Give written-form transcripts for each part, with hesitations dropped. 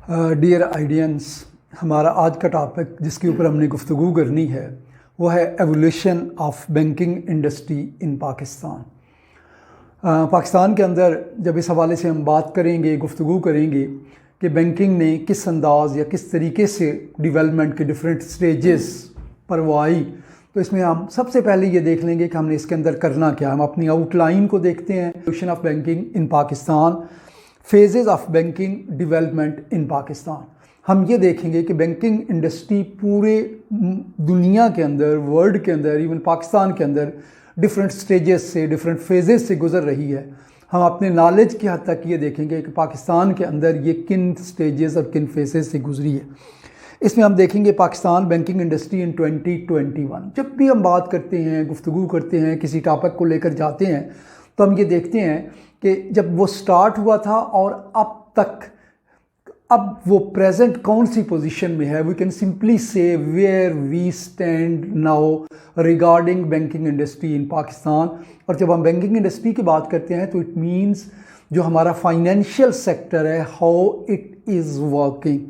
Dear आइडियंस, हमारा आज का टॉपिक जिसके ऊपर हमने गुफ्तगू करनी है वो है evolution of banking industry in Pakistan. Pakistan के अंदर जब इस हवाले से हम बात करेंगे, गुफ्तगू करेंगे कि बैंकिंग ने किस अंदाज़ या किस तरीके से डेवलपमेंट के डिफरेंट स्टेजेस पर वो आई, तो इसमें हम सबसे पहले ये देख लेंगे कि हमने इसके अंदर करना क्या है। हम अपनी आउटलाइन को देखते हैं। Evolution of banking in Pakistan, phases of banking development in Pakistan. हम ये देखेंगे कि बैंकिंग इंडस्ट्री पूरे दुनिया के अंदर, वर्ल्ड के अंदर, इवन पाकिस्तान के अंदर डिफरेंट स्टेजेस से, डिफरेंट फेजेस से गुजर रही है। हम अपने नॉलेज की हद तक ये देखेंगे कि पाकिस्तान के अंदर ये किन स्टेजेस और किन फेजेस से गुजरी है। इसमें हम देखेंगे पाकिस्तान बैंकिंग इंडस्ट्री इन 2021। जब भी हम बात करते हैं, गुफ्तगू करते हैं, किसी टॉपिक को लेकर जाते हैं, तो हम ये देखते हैं कि जब वो स्टार्ट हुआ था और अब तक, अब वो प्रेजेंट कौन सी पोजीशन में है। We can simply say where we stand now regarding banking industry in Pakistan. और जब हम बैंकिंग इंडस्ट्री की बात करते हैं तो इट मीन्स जो हमारा फाइनेंशियल सेक्टर है, हाउ इट इज़ वर्किंग।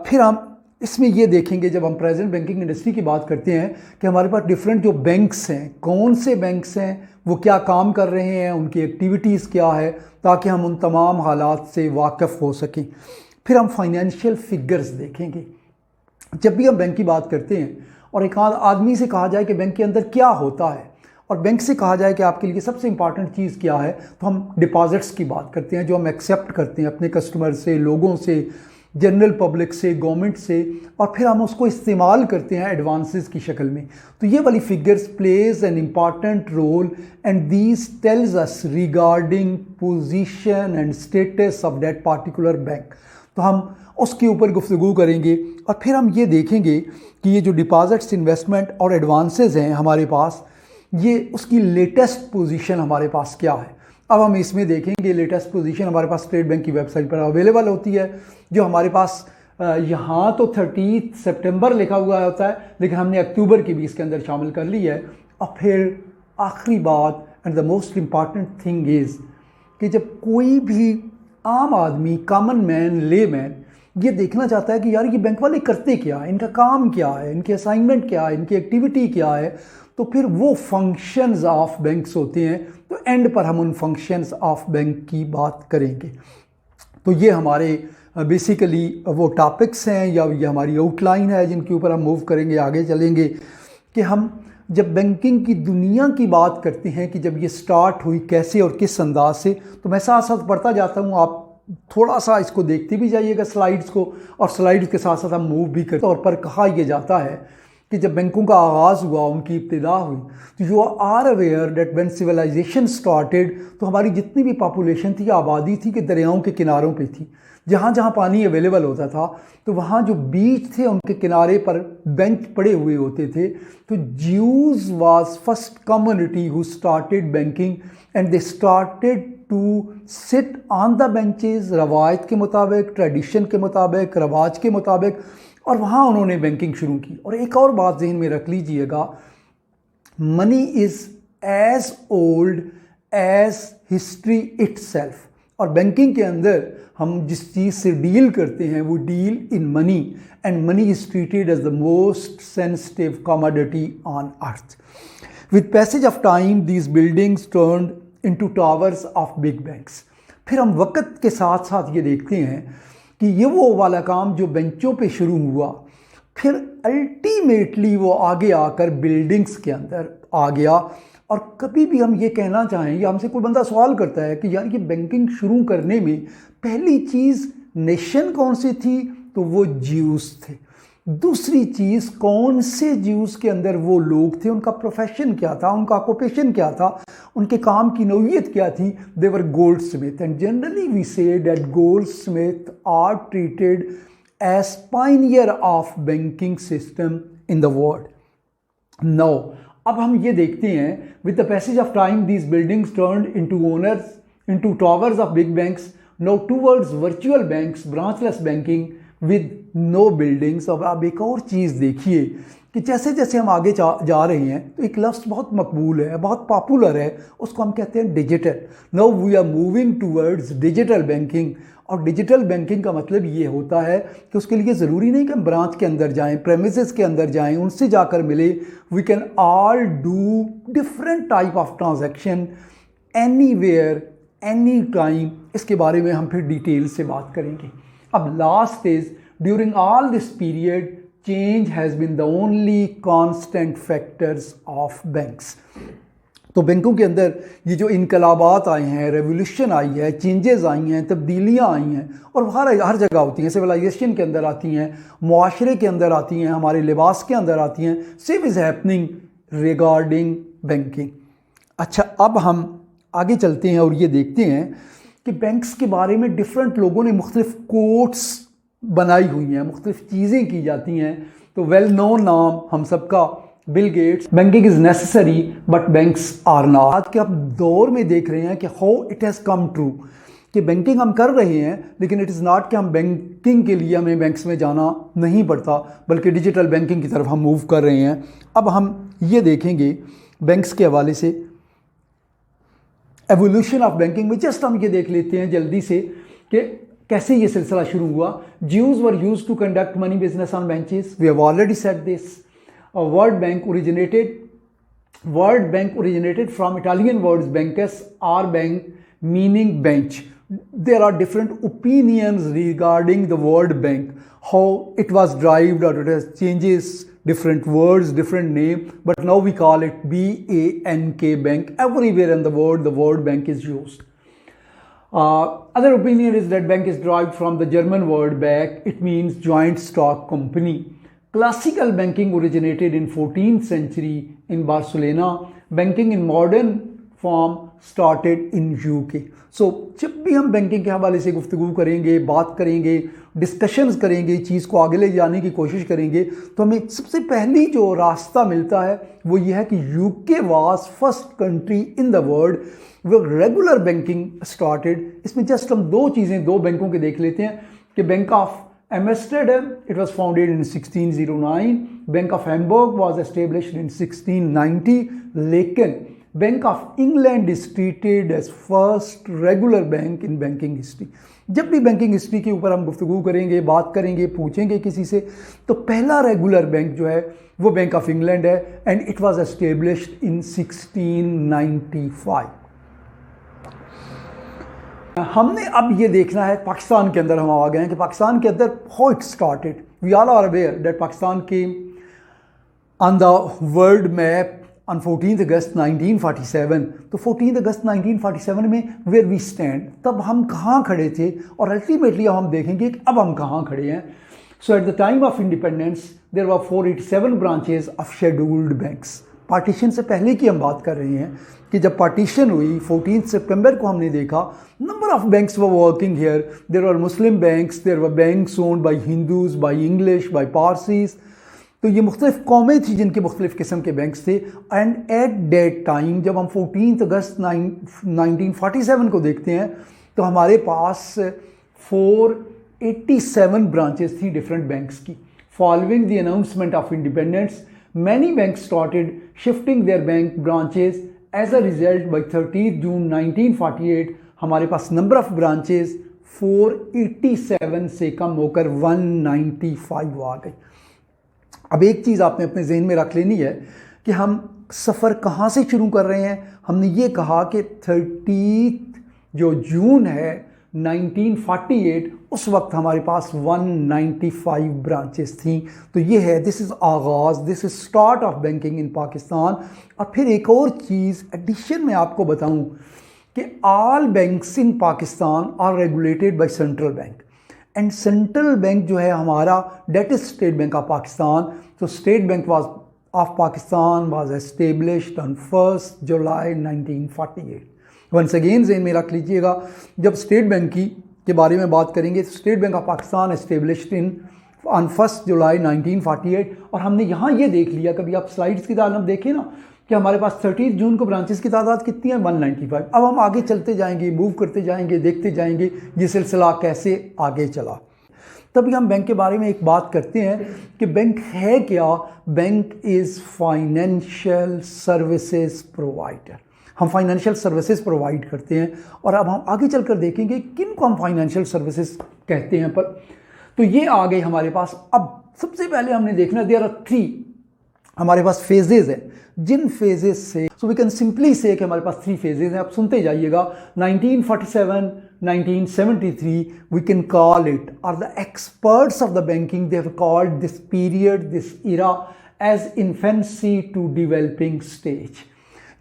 फिर हम इसमें ये देखेंगे, जब हम प्रेजेंट बैंकिंग इंडस्ट्री की बात करते हैं, कि हमारे पास डिफरेंट जो बैंक्स हैं, कौन से बैंक्स हैं, वो क्या काम कर रहे हैं, उनकी एक्टिविटीज़ क्या है, ताकि हम उन तमाम हालात से वाकिफ़ हो सकें। फिर हम फाइनेंशियल फिगर्स देखेंगे। जब भी हम बैंक की बात करते हैं और एक आदमी से कहा जाए कि बैंक के अंदर क्या होता है, और बैंक से कहा जाए कि आपके लिए सबसे इंपॉर्टेंट चीज़ क्या है, तो हम डिपॉजिट्स की बात करते हैं, जो हम एक्सेप्ट करते हैं अपने कस्टमर से, लोगों से, जनरल पब्लिक से, गवर्नमेंट से, और फिर हम उसको इस्तेमाल करते हैं एडवांसेस की शक्ल में। तो ये वाली figures plays an important role and these tells us regarding position and status of that particular bank. तो हम उसके ऊपर गुफ्तगू करेंगे और फिर हम ये देखेंगे कि ये जो डिपॉजिट्स, इन्वेस्टमेंट और एडवांसेस हैं हमारे पास, ये उसकी लेटेस्ट पोजीशन हमारे पास क्या है। अब हम इसमें देखेंगे लेटेस्ट पोजीशन हमारे पास स्टेट बैंक की वेबसाइट पर अवेलेबल होती है, जो हमारे पास यहाँ तो 30 सितंबर लिखा हुआ होता है, लेकिन हमने अक्टूबर की भी इसके अंदर शामिल कर ली है। और फिर आखिरी बात and the most important thing is कि जब कोई भी आम आदमी, कॉमन मैन, ले मैन ये देखना चाहता है कि यार ये बैंक वाले करते क्या है, इनका काम क्या है, इनके असाइनमेंट क्या है, इनकी एक्टिविटी क्या है, तो फिर वो फंक्शंस ऑफ बैंक्स होते हैं। तो एंड पर हम उन फंक्शंस ऑफ बैंक की बात करेंगे। तो ये हमारे बेसिकली वो टॉपिक्स हैं या ये हमारी आउटलाइन है जिनके ऊपर हम मूव करेंगे, आगे चलेंगे। कि हम जब बैंकिंग की दुनिया की बात करते हैं कि जब ये स्टार्ट हुई कैसे और किस अंदाज से, तो मैं साथ साथ पढ़ता जाता हूँ, आप थोड़ा सा इसको देखते भी जाइएगा स्लाइड्स को, और स्लाइड्स के साथ साथ हम मूव भी करते हैं। और पर कहा यह जाता है कि जब बैंकों का आगाज़ हुआ, उनकी इब्तिदा हुई, तो you are aware that when civilisation started, तो हमारी जितनी भी पॉपुलेशन थी, आबादी थी, कि दरियाओं के किनारों पे थी। जहाँ जहाँ पानी अवेलेबल होता था, तो वहाँ जो बीच थे उनके किनारे पर बेंच पड़े हुए होते थे। तो Jews was first community who started banking and they started to sit on the benches, रवायत के मुताबिक, ट्रेडिशन के मुताबिक, रवाज के मुताबिक, और वहाँ उन्होंने बैंकिंग शुरू की। और एक और बात जहन में रख लीजिएगा, money is as old as history itself. और बैंकिंग के अंदर हम जिस चीज़ से डील करते हैं वो deal in money, and money is treated as the most sensitive commodity on earth. With passage of time these buildings turned into towers of big banks. फिर हम वक्त के साथ साथ ये देखते हैं कि ये वो वाला काम जो बेंचों पे शुरू हुआ, फिर अल्टीमेटली वो आगे आकर बिल्डिंग्स के अंदर आ गया। और कभी भी हम ये कहना चाहें, या हमसे कोई बंदा सवाल करता है कि यार ये बैंकिंग शुरू करने में पहली चीज़ नेशन कौन सी थी, तो वो ज्यूस थे। दूसरी चीज़, कौन से ज्यूस के अंदर वो लोग थे, उनका प्रोफेशन क्या था, उनका ऑक्यूपेशन क्या था, उनके काम की नौइयत क्या थी। They were goldsmith, and generally we say that goldsmith are treated as pioneer of banking system in the world. Now अब हम ये देखते हैं, with the passage of time these buildings turned into owners, into towers of big banks, now towards virtual banks, branchless banking, with no buildings. और आप एक और चीज़ देखिए कि जैसे जैसे हम आगे जा रहे हैं तो एक लफ्ज़ बहुत मकबूल है, बहुत पॉपुलर है, उसको हम कहते हैं digital. Now we are moving towards digital banking. और डिजिटल बैंकिंग का मतलब ये होता है कि उसके लिए ज़रूरी नहीं कि हम ब्रांच के अंदर जाएं, प्रेमिसेस के अंदर जाएं, उनसे जाकर मिले। We can all do different type of transaction anywhere any time. इसके बारे में हम फिर डिटेल से बात करेंगे। अब last is during all this period change has been the only constant factors of banks. तो बैंकों के अंदर ये जो इनकलाबात आए हैं, रेवोल्यूशन आई है, चेंजेस आई हैं, तब्दीलियाँ आई हैं, और हर जगह होती हैं। सिविलाइजेशन के अंदर आती हैं, मुआशरे के अंदर आती हैं, हमारे लिबास के अंदर आती हैं। Same is happening regarding banking. अच्छा, अब हम आगे चलते हैं और ये देखते हैं कि बैंक्स के बारे में डिफरेंट लोगों ने मुख्तलिफ कोट्स बनाई हुई हैं, मुख्तलिफ चीज़ें की जाती हैं। तो वेल नोन नाम हम सबका Bill Gates, banking is necessary but banks are not. आज के आप दौर में देख रहे हैं कि how it has come true कि बैंकिंग हम कर रहे हैं, लेकिन इट इज़ नॉट कि हम बैंकिंग के लिए हमें बैंक्स में जाना नहीं पड़ता, बल्कि डिजिटल बैंकिंग की तरफ हम मूव कर रहे हैं। अब हम ये देखेंगे बैंक्स के हवाले से एवोल्यूशन ऑफ बैंकिंग में। जस्ट हम ये देख लेते हैं जल्दी से कि कैसे ये सिलसिला शुरू हुआ। Jews were used to conduct money business on benches. We have already said this. Word bank originated from Italian words bancus or bank, meaning bench. There are different opinions regarding the word bank, how it was derived, or it has changes, different words, different name, but now we call it B-A-N-K bank. Everywhere in the word bank is used. Other opinion is that bank is derived from the German word bank. It means joint stock company. Classical banking originated in 14th century in Barcelona. Banking in modern form started in UK. So जब भी हम banking के हवाले से गुफ्तगू करेंगे, बात करेंगे, डिस्कशंस करेंगे, चीज़ को आगे ले जाने की कोशिश करेंगे, तो हमें सबसे पहली जो रास्ता मिलता है वो ये है कि UK was first country in the world where regular banking started. इसमें जस्ट हम दो चीज़ें दो बैंकों के देख लेते हैं कि bank of Amsterdam, it was founded in 1609. Bank of Hamburg was established in 1690. लेकिन bank of England is treated as first regular bank in banking history. जब भी बैंकिंग हिस्ट्री के ऊपर हम गुफ्तगू करेंगे, बात करेंगे, पूछेंगे किसी से, तो पहला रेगुलर बैंक जो है वो बैंक ऑफ इंग्लैंड है, and it was established in 1695. हमने अब ये देखना है पाकिस्तान के अंदर हम आ गए हैं कि पाकिस्तान के अंदर how it started. We all are aware that Pakistan came on the world map on 14th August 1947. तो 14th August 1947 में वेयर वी स्टैंड, तब हम कहाँ खड़े थे, और अल्टीमेटली हम देखेंगे कि अब हम कहाँ खड़े हैं. So at the time of independence there were 487 branches of scheduled banks. Partition से पहले की हम बात कर रहे हैं कि जब पार्टीशन हुई 14 सितंबर को हमने देखा number of banks were working here. There were Muslim banks, there were banks owned by Hindus, by English, by Parsis. तो ये मुख्तलिफ कौमें थी जिनके मुख्तलिफ किस्म के बैंक्स थे. एंड एट डेट टाइम जब हम 14 अगस्त 1947 को देखते हैं तो हमारे पास 487 ब्रांचेस थी डिफरेंट बैंक्स की. Following the announcement of independence many banks started shifting their bank branches. As a result by 30 June 1948 हमारे पास नंबर ऑफ ब्रांचेस 487 से कम होकर 195 आ गई. अब एक चीज़ आपने अपने जहन में रख लेनी है कि हम सफ़र कहाँ से शुरू कर रहे हैं. हमने ये कहा कि 30 जो जून है 1948 उस वक्त हमारे पास 195 ब्रांचेस थी. तो ये है, दिस इज़ आगाज़, this is start of banking in Pakistan. और फिर एक और चीज़ एडिशन में आपको बताऊं कि all banks in Pakistan are regulated by central bank. And central bank जो है हमारा that is State bank of Pakistan. तो State Bank was of Pakistan was established on 1 July 1948. Once again ज़हन में रख लीजिएगा, जब स्टेट बैंक के बारे में बात करेंगे तो State bank of Pakistan established in on 1 July 1948. और हमने यहाँ ये देख लिया, कभी आप स्लाइड्स की तादाद देखें ना कि हमारे पास 30 जून को ब्रांचेस की तादाद कितनी है, 195. अब हम आगे चलते जाएंगे, मूव करते जाएंगे, देखते जाएंगे ये सिलसिला कैसे आगे चला. तभी हम बैंक के बारे में एक बात करते हैं कि बैंक है क्या। Bank is financial services provider. हम फाइनेंशियल सर्विसेज प्रोवाइड करते हैं, और अब हम आगे चलकर देखेंगे किन को हम फाइनेंशियल सर्विसेज कहते हैं। पर तो ये आ गए हमारे पास। अब सबसे पहले हमने देखना, देयर आर 3 हमारे पास फेजेज है, जिन फेजेस से so we can simply say कि हमारे पास 3 फेजेज हैं। आप सुनते जाइएगा। 1947, 1973 वी कैन कॉल इट, और the experts of the banking they have called this period, this era as infancy to developing stage.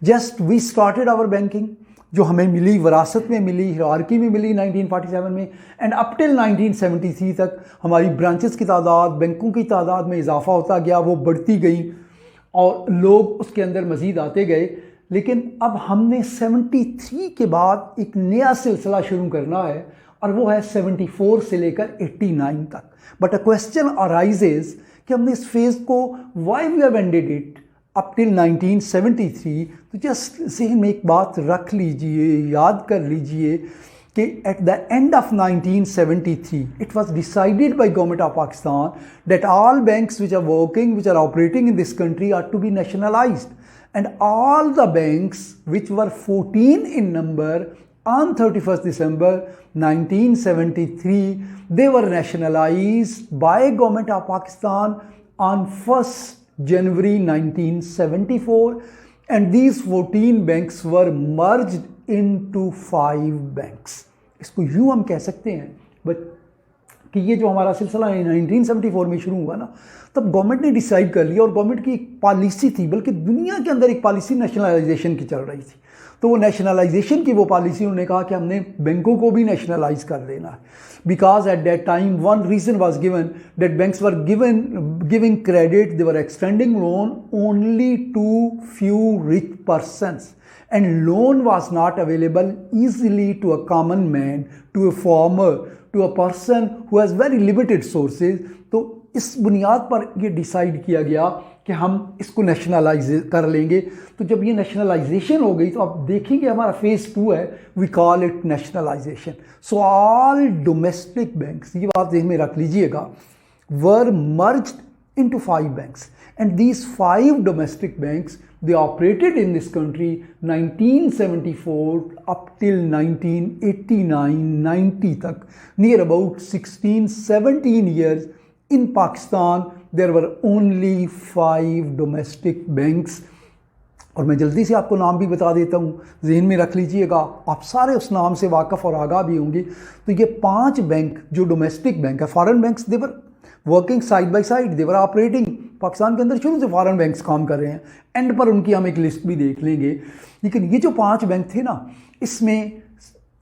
Just we started our banking, जो हमें मिली, विरासत में मिली, हिरार्की में मिली 1947 में, एंड अप टिल 1973 तक हमारी ब्रांचेस की तादाद, बैंकों की तादाद में इजाफा होता गया, वो बढ़ती गई और लोग उसके अंदर मज़ीद आते गए। लेकिन अब हमने 73 के बाद एक नया सिलसिला शुरू करना है, और वो है 74 से लेकर 89 तक। बट अ क्वेश्चन अराइजेज कि हमने इस फेज़ को why we have ended it up till 1973। तो जस्ट जहन में एक बात रख लीजिए, याद कर लीजिए कि at the end of 1973 it was decided by government of Pakistan that all banks which are working, which are operating in this country are to be nationalized, and all the banks which were 14 in number on 31st December 1973, they were nationalized by government of Pakistan on 1st January 1974, and these 14 banks were merged into 5 banks. इसको यूँ हम कह सकते हैं but कि ये जो हमारा सिलसिला 1974 में शुरू हुआ ना, तब गवर्नमेंट ने डिसाइड कर लिया, और गवर्नमेंट की एक पॉलिसी थी, बल्कि दुनिया के अंदर एक पॉलिसी नेशनलाइजेशन की चल रही थी। तो वो नेशनलाइजेशन की वो पॉलिसी, उन्होंने कहा कि हमने बैंकों को भी नेशनलाइज कर देना है। Because at that time one reason was given that banks were giving credit, they were extending loan only to few rich persons, and loan was not available easily to a common man, to a farmer, to a person who has very limited sources. तो इस बुनियाद पर ये decide किया गया कि हम इसको नेशनलाइज कर लेंगे। तो जब ये नेशनलाइजेशन हो गई तो आप देखेंगे हमारा फेज़ 2 है, we call it nationalisation. So all domestic banks, ये बात ध्यान में रख लीजिएगा, were merged into 5 banks, and these 5 domestic banks, they operated in this country 1974 up till 1989-90 तक, near about 16-17 years. In Pakistan there were only 5 domestic banks, और मैं जल्दी से आपको नाम भी बता देता हूँ, जहन में रख लीजिएगा, आप सारे उस नाम से वाकफ़ और आगाह भी होंगे। तो ये 5 बैंक जो डोमेस्टिक बैंक है, foreign banks they were working side by side, they were operating. Pakistan के अंदर शुरू से फॉरेन बैंक्स काम कर रहे हैं, एंड पर उनकी हम एक लिस्ट भी देख लेंगे। लेकिन ये जो 5 बैंक थे ना, इसमें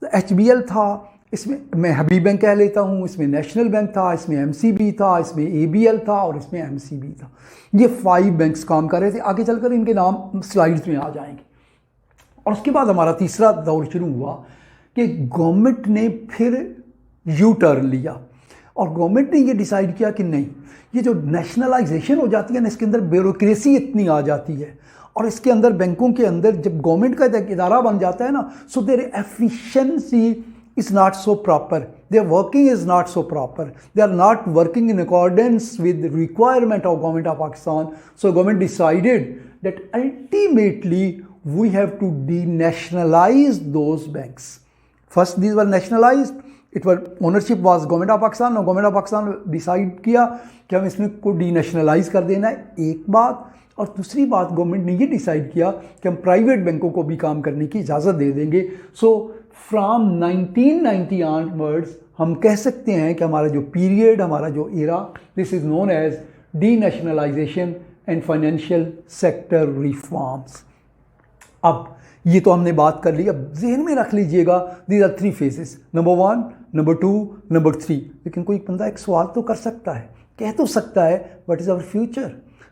HBL था, इसमें मैं हबीब बैंक कह लेता हूँ, इसमें नेशनल बैंक था, इसमें MCB था, इसमें ABL था, और इसमें MCB था। ये 5 बैंक्स काम कर रहे थे। आगे चलकर इनके नाम स्लाइड्स में आ जाएंगे। और उसके बाद हमारा तीसरा दौर शुरू हुआ कि गवर्नमेंट ने फिर यू टर्न लिया, और गवर्नमेंट ने ये डिसाइड किया कि नहीं, ये जो नेशनलाइजेशन हो जाती है ना, इसके अंदर ब्यूरोक्रेसी इतनी आ जाती है, और इसके अंदर बैंकों के अंदर जब गवर्नमेंट का इदारा बन जाता है ना, so their efficiency is not so proper, their working is not so proper, they are not working in accordance with requirement of government of Pakistan. So government decided that ultimately we have to denationalise those banks. First these were nationalised, it were ownership was government of Pakistan, और government of Pakistan decide किया कि हम इसमें को डीनेशनलाइज कर देना है, एक बात। और दूसरी बात, गवर्नमेंट ने ये डिसाइड किया कि हम प्राइवेट बैंकों को भी काम करने की इजाज़त दे देंगे। सो फ्राम 1990 ऑनवर्ड्स हम कह सकते हैं कि हमारा जो पीरियड, हमारा जो era, this is known as denationalisation and financial sector reforms. अब ये तो हमने बात कर ली। अब जहन में रख लीजिएगा, these are 3 phases, number 1, number 2, number 3। लेकिन कोई बंदा एक सवाल तो कर सकता है, कह तो सकता है, व्हाट इज़ आवर फ्यूचर,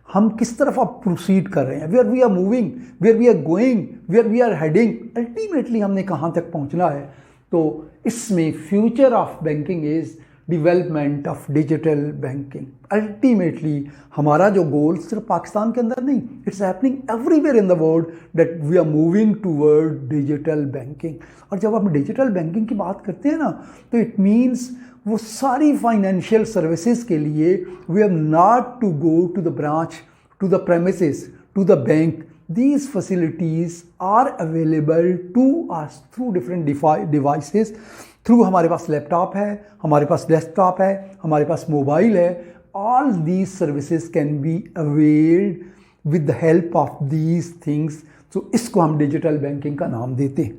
हम किस तरफ अब प्रोसीड कर रहे हैं, where we are moving, where we are going, where we are heading, ultimately हमने कहाँ तक पहुँचना है। तो इसमें future of banking is development of digital banking. Ultimately हमारा जो गोल सिर्फ पाकिस्तान के अंदर नहीं, it's happening everywhere in the world that we are moving toward digital banking. और जब हम डिजिटल बैंकिंग की बात करते हैं ना, तो इट मीन्स वो सारी फाइनेंशियल सर्विसेज के लिए we have not to go to the branch, to the premises, to the bank. These facilities are available to us through different devices, through हमारे पास लैपटॉप है, हमारे पास डेस्कटॉप है, हमारे पास मोबाइल है। All these services can be availed with the help of these things. So इसको हम digital banking का नाम देते हैं।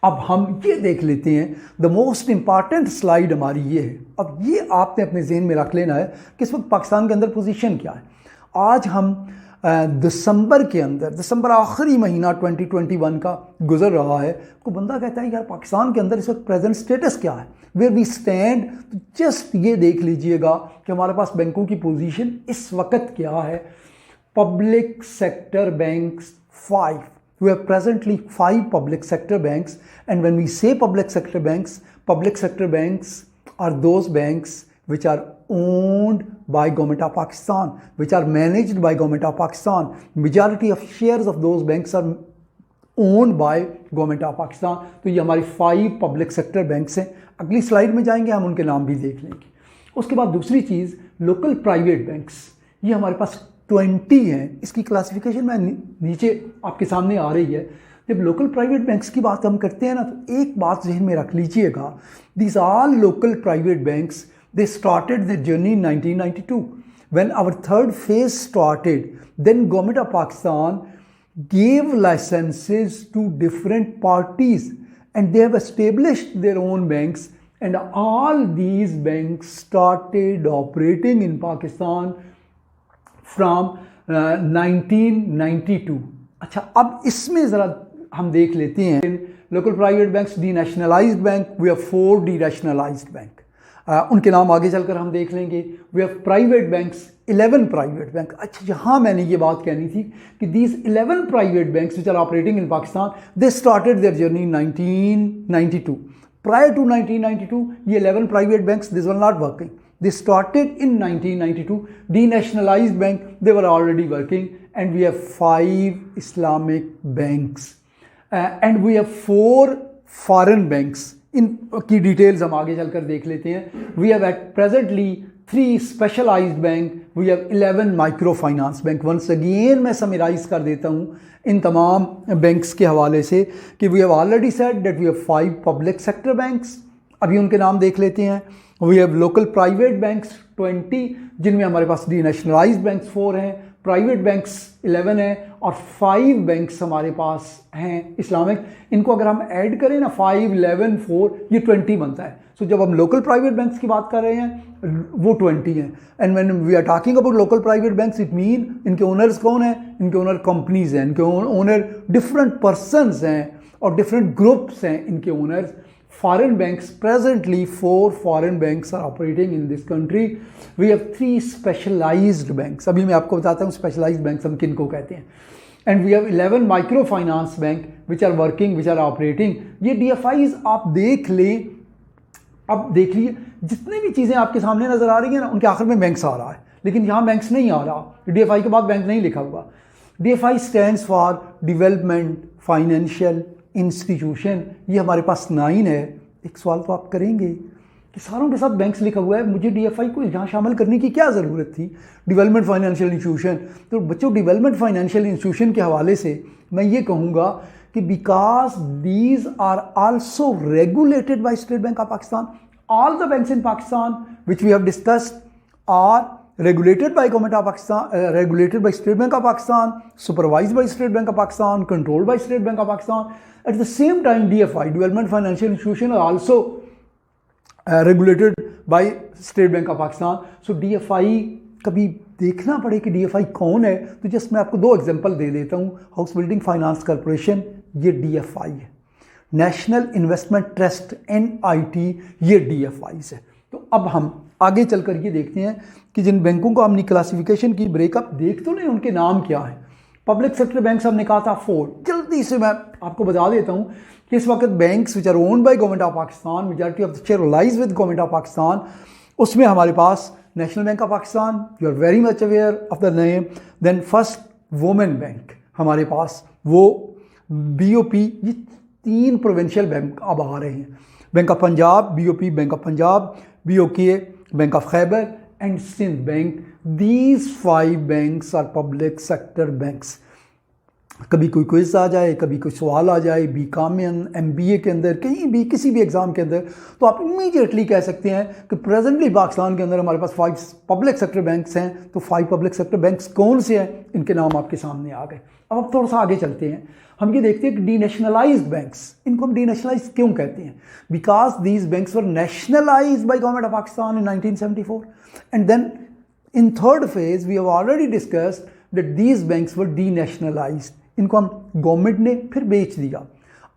अब हम ये देख लेते हैं, द मोस्ट इंपॉर्टेंट स्लाइड हमारी ये है। अब ये आपने अपने जहन में रख लेना है कि इस वक्त पाकिस्तान के अंदर पोजीशन क्या है। आज हम दिसंबर के अंदर, दिसंबर आखिरी महीना 2021 का गुजर रहा है। को बंदा कहता है यार पाकिस्तान के अंदर इस वक्त प्रेजेंट स्टेटस क्या है, वेयर वी स्टैंड। तो जस्ट ये देख लीजिएगा कि हमारे पास बैंकों की पोजीशन इस वक्त क्या है। Public sector banks 5, we have presently 5 public sector banks, and when we say public sector banks are those banks which are owned by government of Pakistan, which are managed by government of Pakistan. Majority of shares of those banks are owned by government of Pakistan. तो ये हमारी 5 public sector banks हैं। अगली slide में जाएंगे, हम उनके नाम भी देख लेंगे। उसके बाद दूसरी चीज़ लोकल प्राइवेट बैंक्स, ये हमारे पास 20 हैं। इसकी क्लासिफिकेशन में नीचे आपके सामने आ रही है। जब लोकल प्राइवेट बैंक्स की बात हम करते हैं ना, तो एक बात जहन में रख लीजिएगा, these are local private banks, they started their journey in 1992. When our third phase started, then government of Pakistan gave licenses to different parties, and they have established their own banks, and all these banks started operating in Pakistan from 1992. अच्छा, अब इसमें ज़रा हम देख लेते हैं local private banks, denationalised bank, we have 4 denationalised bank. उनके नाम आगे चलकर हम देख लेंगे। We have private banks, 11 private bank. अच्छा, यहाँ मैंने ये बात कहनी थी कि these 11 private banks which are operating in Pakistan, they started their journey in 1992। Prior to 1992 ये 11 private banks, this were not working. They started in 1992. Denationalized bank, they were already working, and we have 5 Islamic banks, and we have 4 foreign banks. इन की details हम आगे चलकर देख लेते हैं। We have at presently 3 specialized bank, we have 11 micro finance bank. Once again मैं summarise कर देता हूँ इन तमाम बैंक्स के हवाले से कि we have already said that we have 5 public sector banks. अभी उनके नाम देख लेते हैं। We have local private banks 20, जिनमें हमारे पास डीनेशनलाइज्ड बैंक्स 4 हैं, प्राइवेट बैंक्स 11 हैं, और 5 बैंक्स हमारे पास हैं इस्लामिक। इनको अगर हम ऐड करें ना, 5, 11, 4, ये 20 बनता है। सो जब हम लोकल प्राइवेट बैंक्स की बात कर रहे हैं वो 20 हैं। And when we are talking about local private banks, it mean इनके ओनर्स कौन हैं? इनके ओनर कंपनीज हैं, इनके ओनर डिफरेंट पर्सनस हैं और डिफरेंट ग्रुप्स हैं इनके owners. Foreign banks, presently 4 foreign banks are operating in this country. We have 3 specialized banks. अभी मैं आपको बताता हूँ specialized banks हम किन को कहते हैं। And we have 11 microfinance bank which are working, which are operating. ये DFIs आप देख लें, अब देख लीजिए जितनी भी चीज़ें आपके सामने नज़र आ रही हैं ना, उनके आखिर में बैंक्स आ रहा है, लेकिन यहाँ बैंक्स नहीं आ रहा। DFI के बाद बैंक नहीं लिखा हुआ। DFI stands for Development Financial institution. ये हमारे पास 9 है। एक सवाल तो आप करेंगे कि सारों के साथ बैंक्स लिखा हुआ है, मुझे डीएफआई को यहाँ शामिल करने की क्या ज़रूरत थी? Development financial institution. तो बच्चों, डेवलपमेंट फाइनेंशियल इंस्टीट्यूशन के हवाले से मैं ये कहूँगा कि because these are also regulated by state bank of Pakistan. All the banks in Pakistan which we have discussed are regulated by government of Pakistan, regulated by State Bank of Pakistan, supervised by State Bank of Pakistan, controlled by State Bank of Pakistan. At the same time, DFI, Development Financial Institution, are also regulated by State Bank of Pakistan. So DFI कभी देखना पड़े कि DFI कौन है, तो just मैं आपको 2 example दे देता हूँ। हाउस बिल्डिंग फाइनेंस कॉरपोरेशन, ये DFI है। नेशनल इन्वेस्टमेंट ट्रस्ट NIT, ये DFIs है। तो अब हम आगे चलकर ये देखते हैं कि जिन बैंकों को हमने क्लासिफिकेशन की, ब्रेकअप देख तो नहीं, उनके नाम क्या है। पब्लिक सेक्टर बैंक्स हमने कहा था 4। जल्दी से मैं आपको बता देता हूँ कि इस वक्त banks which are owned by government of Pakistan, majority of the share lies with government of Pakistan, उसमें हमारे पास National Bank of Pakistan, you are very much aware of the name. Then First Women Bank हमारे पास, वो BOP, ये 3 provincial bank अब आ रहे हैं, Bank of Punjab, BOP Bank of Punjab, BOK Bank of Khyber and Sindh Bank. These 5 banks are public sector banks. कभी कोई क्विज आ जाए, कभी कोई सवाल आ जाए BCom में, MBA के अंदर, कहीं भी किसी भी एग्ज़ाम के अंदर, तो आप इमीडिएटली कह सकते हैं कि प्रेजेंटली पाकिस्तान के अंदर हमारे पास 5 पब्लिक सेक्टर बैंक्स हैं। तो 5 पब्लिक सेक्टर बैंक्स कौन से हैं, इनके नाम आपके सामने आ गए। अब आप थोड़ा सा आगे चलते हैं, हम ये देखते हैं कि डीनेशनलाइज्ड बैंक्स, इनको हम डीनेशनलाइज क्यों कहते हैं? Because these banks were nationalized by government of Pakistan in 1974 and then in third phase we have already discussed that these banks were denationalized. इनको हम गवर्नमेंट ने फिर बेच दिया।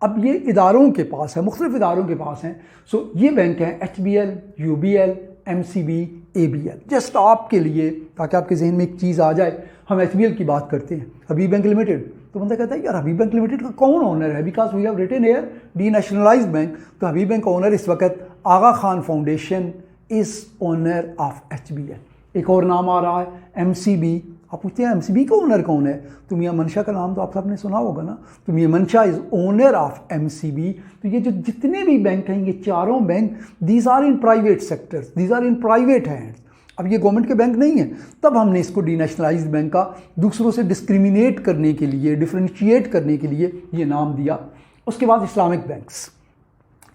अब ये इदारों के पास है, मुख्तलिफ इदारों के पास हैं। सो ये बैंक हैं HBL, UBL, MCB, ABL। Just आपके लिए, ताकि आपके जहन में एक चीज़ आ जाए, हम HBL की बात करते हैं, हबीब बैंक लिमिटेड। तो बंदा कहता है यार हबीब बैंक लिमिटेड का कौन ओनर है? Because we have written here denationalized bank. तो हबीब बैंक का ओनर इस वक्त Aga Khan foundation is owner of HBL। एक और नाम आ रहा है MCB। आप पूछते हैं MCB का ओनर कौन है? तो मियां मंशा का नाम तो आप सबने सुना होगा ना। तो मियां मंशा इज़ ओनर ऑफ MCB। तो ये जो जितने भी बैंक हैं, ये चारों bank, these are in private sectors, these are in private hands. अब ये गवर्नमेंट के बैंक नहीं है। तब हमने इसको डीनेशनलाइज्ड बैंक का दूसरों से डिस्क्रिमिनेट करने के लिए, डिफ्रेंशिएट करने के लिए ये नाम दिया। उसके बाद इस्लामिक बैंक्स।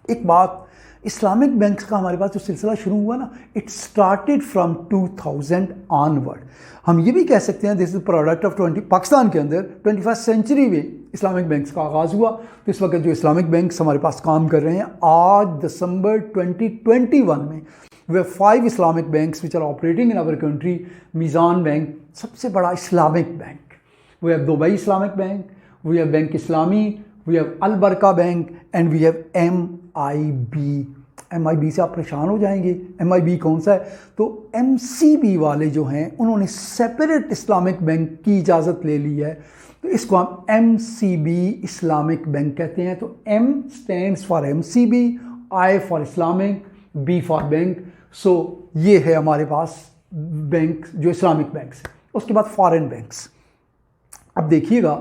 एक बात, इस्लामिक बैंक्स का हमारे पास जो सिलसिला शुरू हुआ ना, इट स्टार्टेड फ्रॉम 2000 ऑनवर्ड। हम ये भी कह सकते हैं this is product of Pakistan के अंदर 21st सेंचुरी में इस्लामिक बैंक्स का आगाज़ हुआ। तो इस वक्त जो इस्लामिक बैंक्स हमारे पास काम कर रहे हैं, आज दिसंबर 2021 में वे 5 Islamic banks which are operating in our country. Meezan bank सबसे बड़ा Islamic bank, we have Dubai Islamic bank, we have bank Islami, we have Al Baraka bank and we have MIB। MIB से आप परेशान हो जाएंगे, MIB कौन सा है? तो MCB वाले जो हैं उन्होंने सेपरेट इस्लामिक बैंक की इजाज़त ले ली है। तो इसको हम MCB इस्लामिक बैंक कहते हैं। तो M stands for MCB, I for Islamic, B for bank. So ये है हमारे पास बैंक जो इस्लामिक बैंक्स। उसके बाद फॉरेन बैंक्स। अब देखिएगा,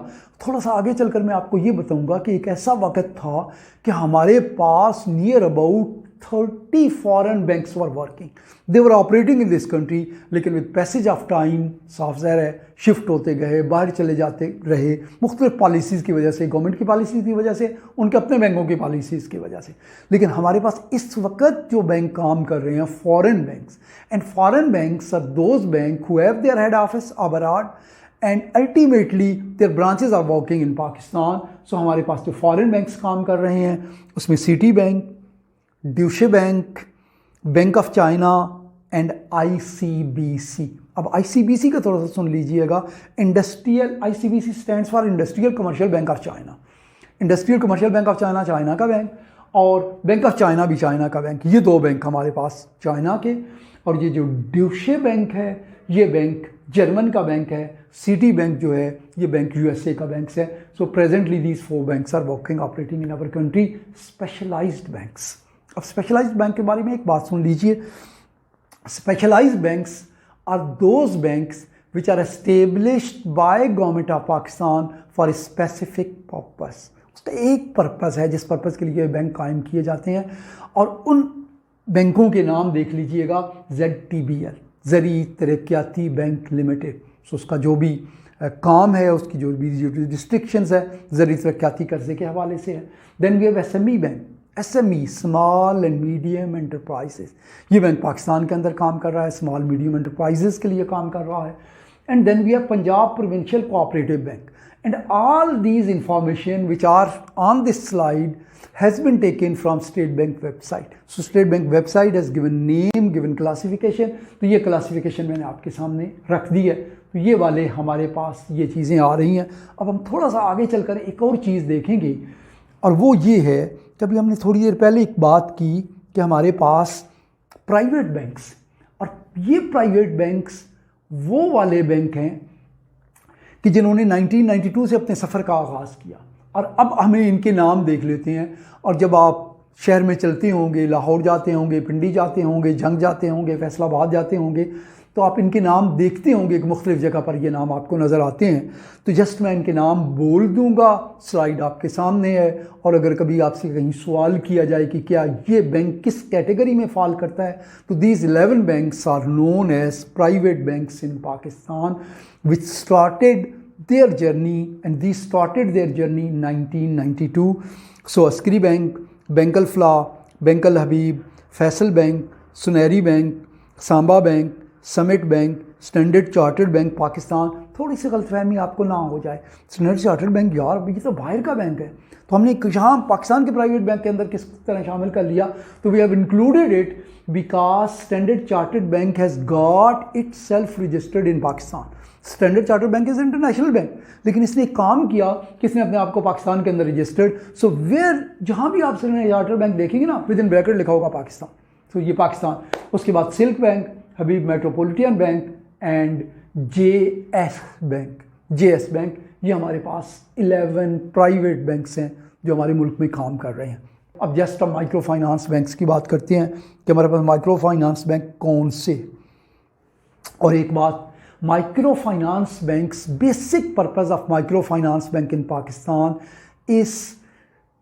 थोड़ा सा आगे चलकर मैं आपको ये बताऊंगा कि एक ऐसा वक्त था कि हमारे पास near about 30 foreign banks were working, they were operating in this country. लेकिन विद पैसेज ऑफ टाइम साफ ज़ाहिर है शिफ्ट होते गए, बाहर चले जाते रहे, मुख्तलिफ पॉलिसीज़ की वजह से, गवर्नमेंट की पॉलिसीज़ की वजह से, उनके अपने बैंकों की पॉलिसीज़ की वजह से। लेकिन हमारे पास इस वक्त जो बैंक काम कर रहे हैं foreign banks, and foreign banks are those bank who have their head office abroad and ultimately their branches are working in Pakistan. So हमारे पास जो फॉरेन बैंक्स काम कर रहे हैं उसमें Citi bank, Deutsche bank, bank of China and ICBC। अब ICBC का थोड़ा सा सुन लीजिएगा। Industrial, ICBC stands for industrial commercial bank of China. Industrial commercial bank of China China का बैंक, और बैंक ऑफ चाइना भी चाइना का बैंक। ये 2 बैंक हमारे पास चाइना के। और ये जो ड्यूशे बैंक है, ये बैंक जर्मन का बैंक है। सिटी बैंक जो है ये बैंक USA का बैंक है। So presently these 4 banks are working operating in our country, specialized banks. अब स्पेशलाइज्ड बैंक के बारे में एक बात सुन लीजिए। Specialized banks are those banks which are established by government of Pakistan for a specific purpose. उसका एक पर्पस है जिस पर्पस के लिए बैंक कायम किए जाते हैं, और उन बैंकों के नाम देख लीजिएगा। ZTBL, Zarai Taraqiati bank limited. So उसका जो भी काम है, उसकी जो भी रिस्ट्रिक्शंस है, ज़री तरक्याती कर्जे के हवाले से है। Then we have SME bank, SME small and medium enterprises. ये बैंक पाकिस्तान के अंदर काम कर रहा है, स्मॉल मीडियम एंटरप्राइजेस के लिए काम कर रहा है। And then we have Punjab Provincial Cooperative Bank. And all these information which are on this slide has been taken from State Bank website. So State Bank website has given name, given classification. तो ये classification मैंने आपके सामने रख दी है। तो ये वाले हमारे पास ये चीज़ें आ रही हैं। अब हम थोड़ा सा आगे चलकर एक और चीज़ देखेंगे, और वो ये है कि अभी हमने थोड़ी देर पहले एक बात की कि हमारे पास प्राइवेट बैंक्स, और ये प्राइवेट बैंक्स वो वाले बैंक हैं कि जिन्होंने 1992 से अपने सफ़र का आगाज़ किया। और अब हमें इनके नाम देख लेते हैं, और जब आप शहर में चलते होंगे, लाहौर जाते होंगे, पिंडी जाते होंगे, जंग जाते होंगे, फैसलाबाद जाते होंगे, तो आप इनके नाम देखते होंगे कि मुख्तलिफ़ जगह पर ये नाम आपको नज़र आते हैं। तो जस्ट मैं इनके नाम बोल दूंगा, स्लाइड आपके सामने है, और अगर कभी आपसे कहीं सवाल किया जाए कि क्या ये बैंक किस कैटेगरी में फॉल करता है, तो these 11 banks are known as private banks in Pakistan which started their journey, and these started their journey in 1992. So Askari Bank, Bank Al Flah, Bank Al Habib, Faisal Bank, Sunehri Bank, Samba Bank, Summit Bank, standard Chartered bank Pakistan. थोड़ी सी गलतफहमी आपको ना हो जाए, standard Chartered bank यार ये तो बाहर का बैंक है, तो हमने यहाँ पाकिस्तान के प्राइवेट बैंक के अंदर किस तरह शामिल कर लिया, तो we have included it because Standard Chartered Bank has got itself registered in Pakistan. Standard Chartered Bank is international bank, लेकिन इसने एक काम किया कि इसने अपने आप को पाकिस्तान के अंदर रजिस्टर्ड। सो वेयर जहाँ भी आप स्टैंडर्ड चार्टर्ड बैंक देखेंगे ना, विद इन ब्रैकेट लिखा होगा पाकिस्तान, तो ये पाकिस्तान। उसके बाद silk bank, Habib metropolitan bank and JS bank, ये हमारे पास 11 प्राइवेट बैंक्स हैं जो हमारे मुल्क में काम कर रहे हैं। अब जस्ट हम माइक्रो फाइनेंस बैंक्स की बात करते हैं कि हमारे पास माइक्रो फाइनेंस बैंक कौन से। और एक बात, micro finance banks, basic purpose of micro finance bank in Pakistan is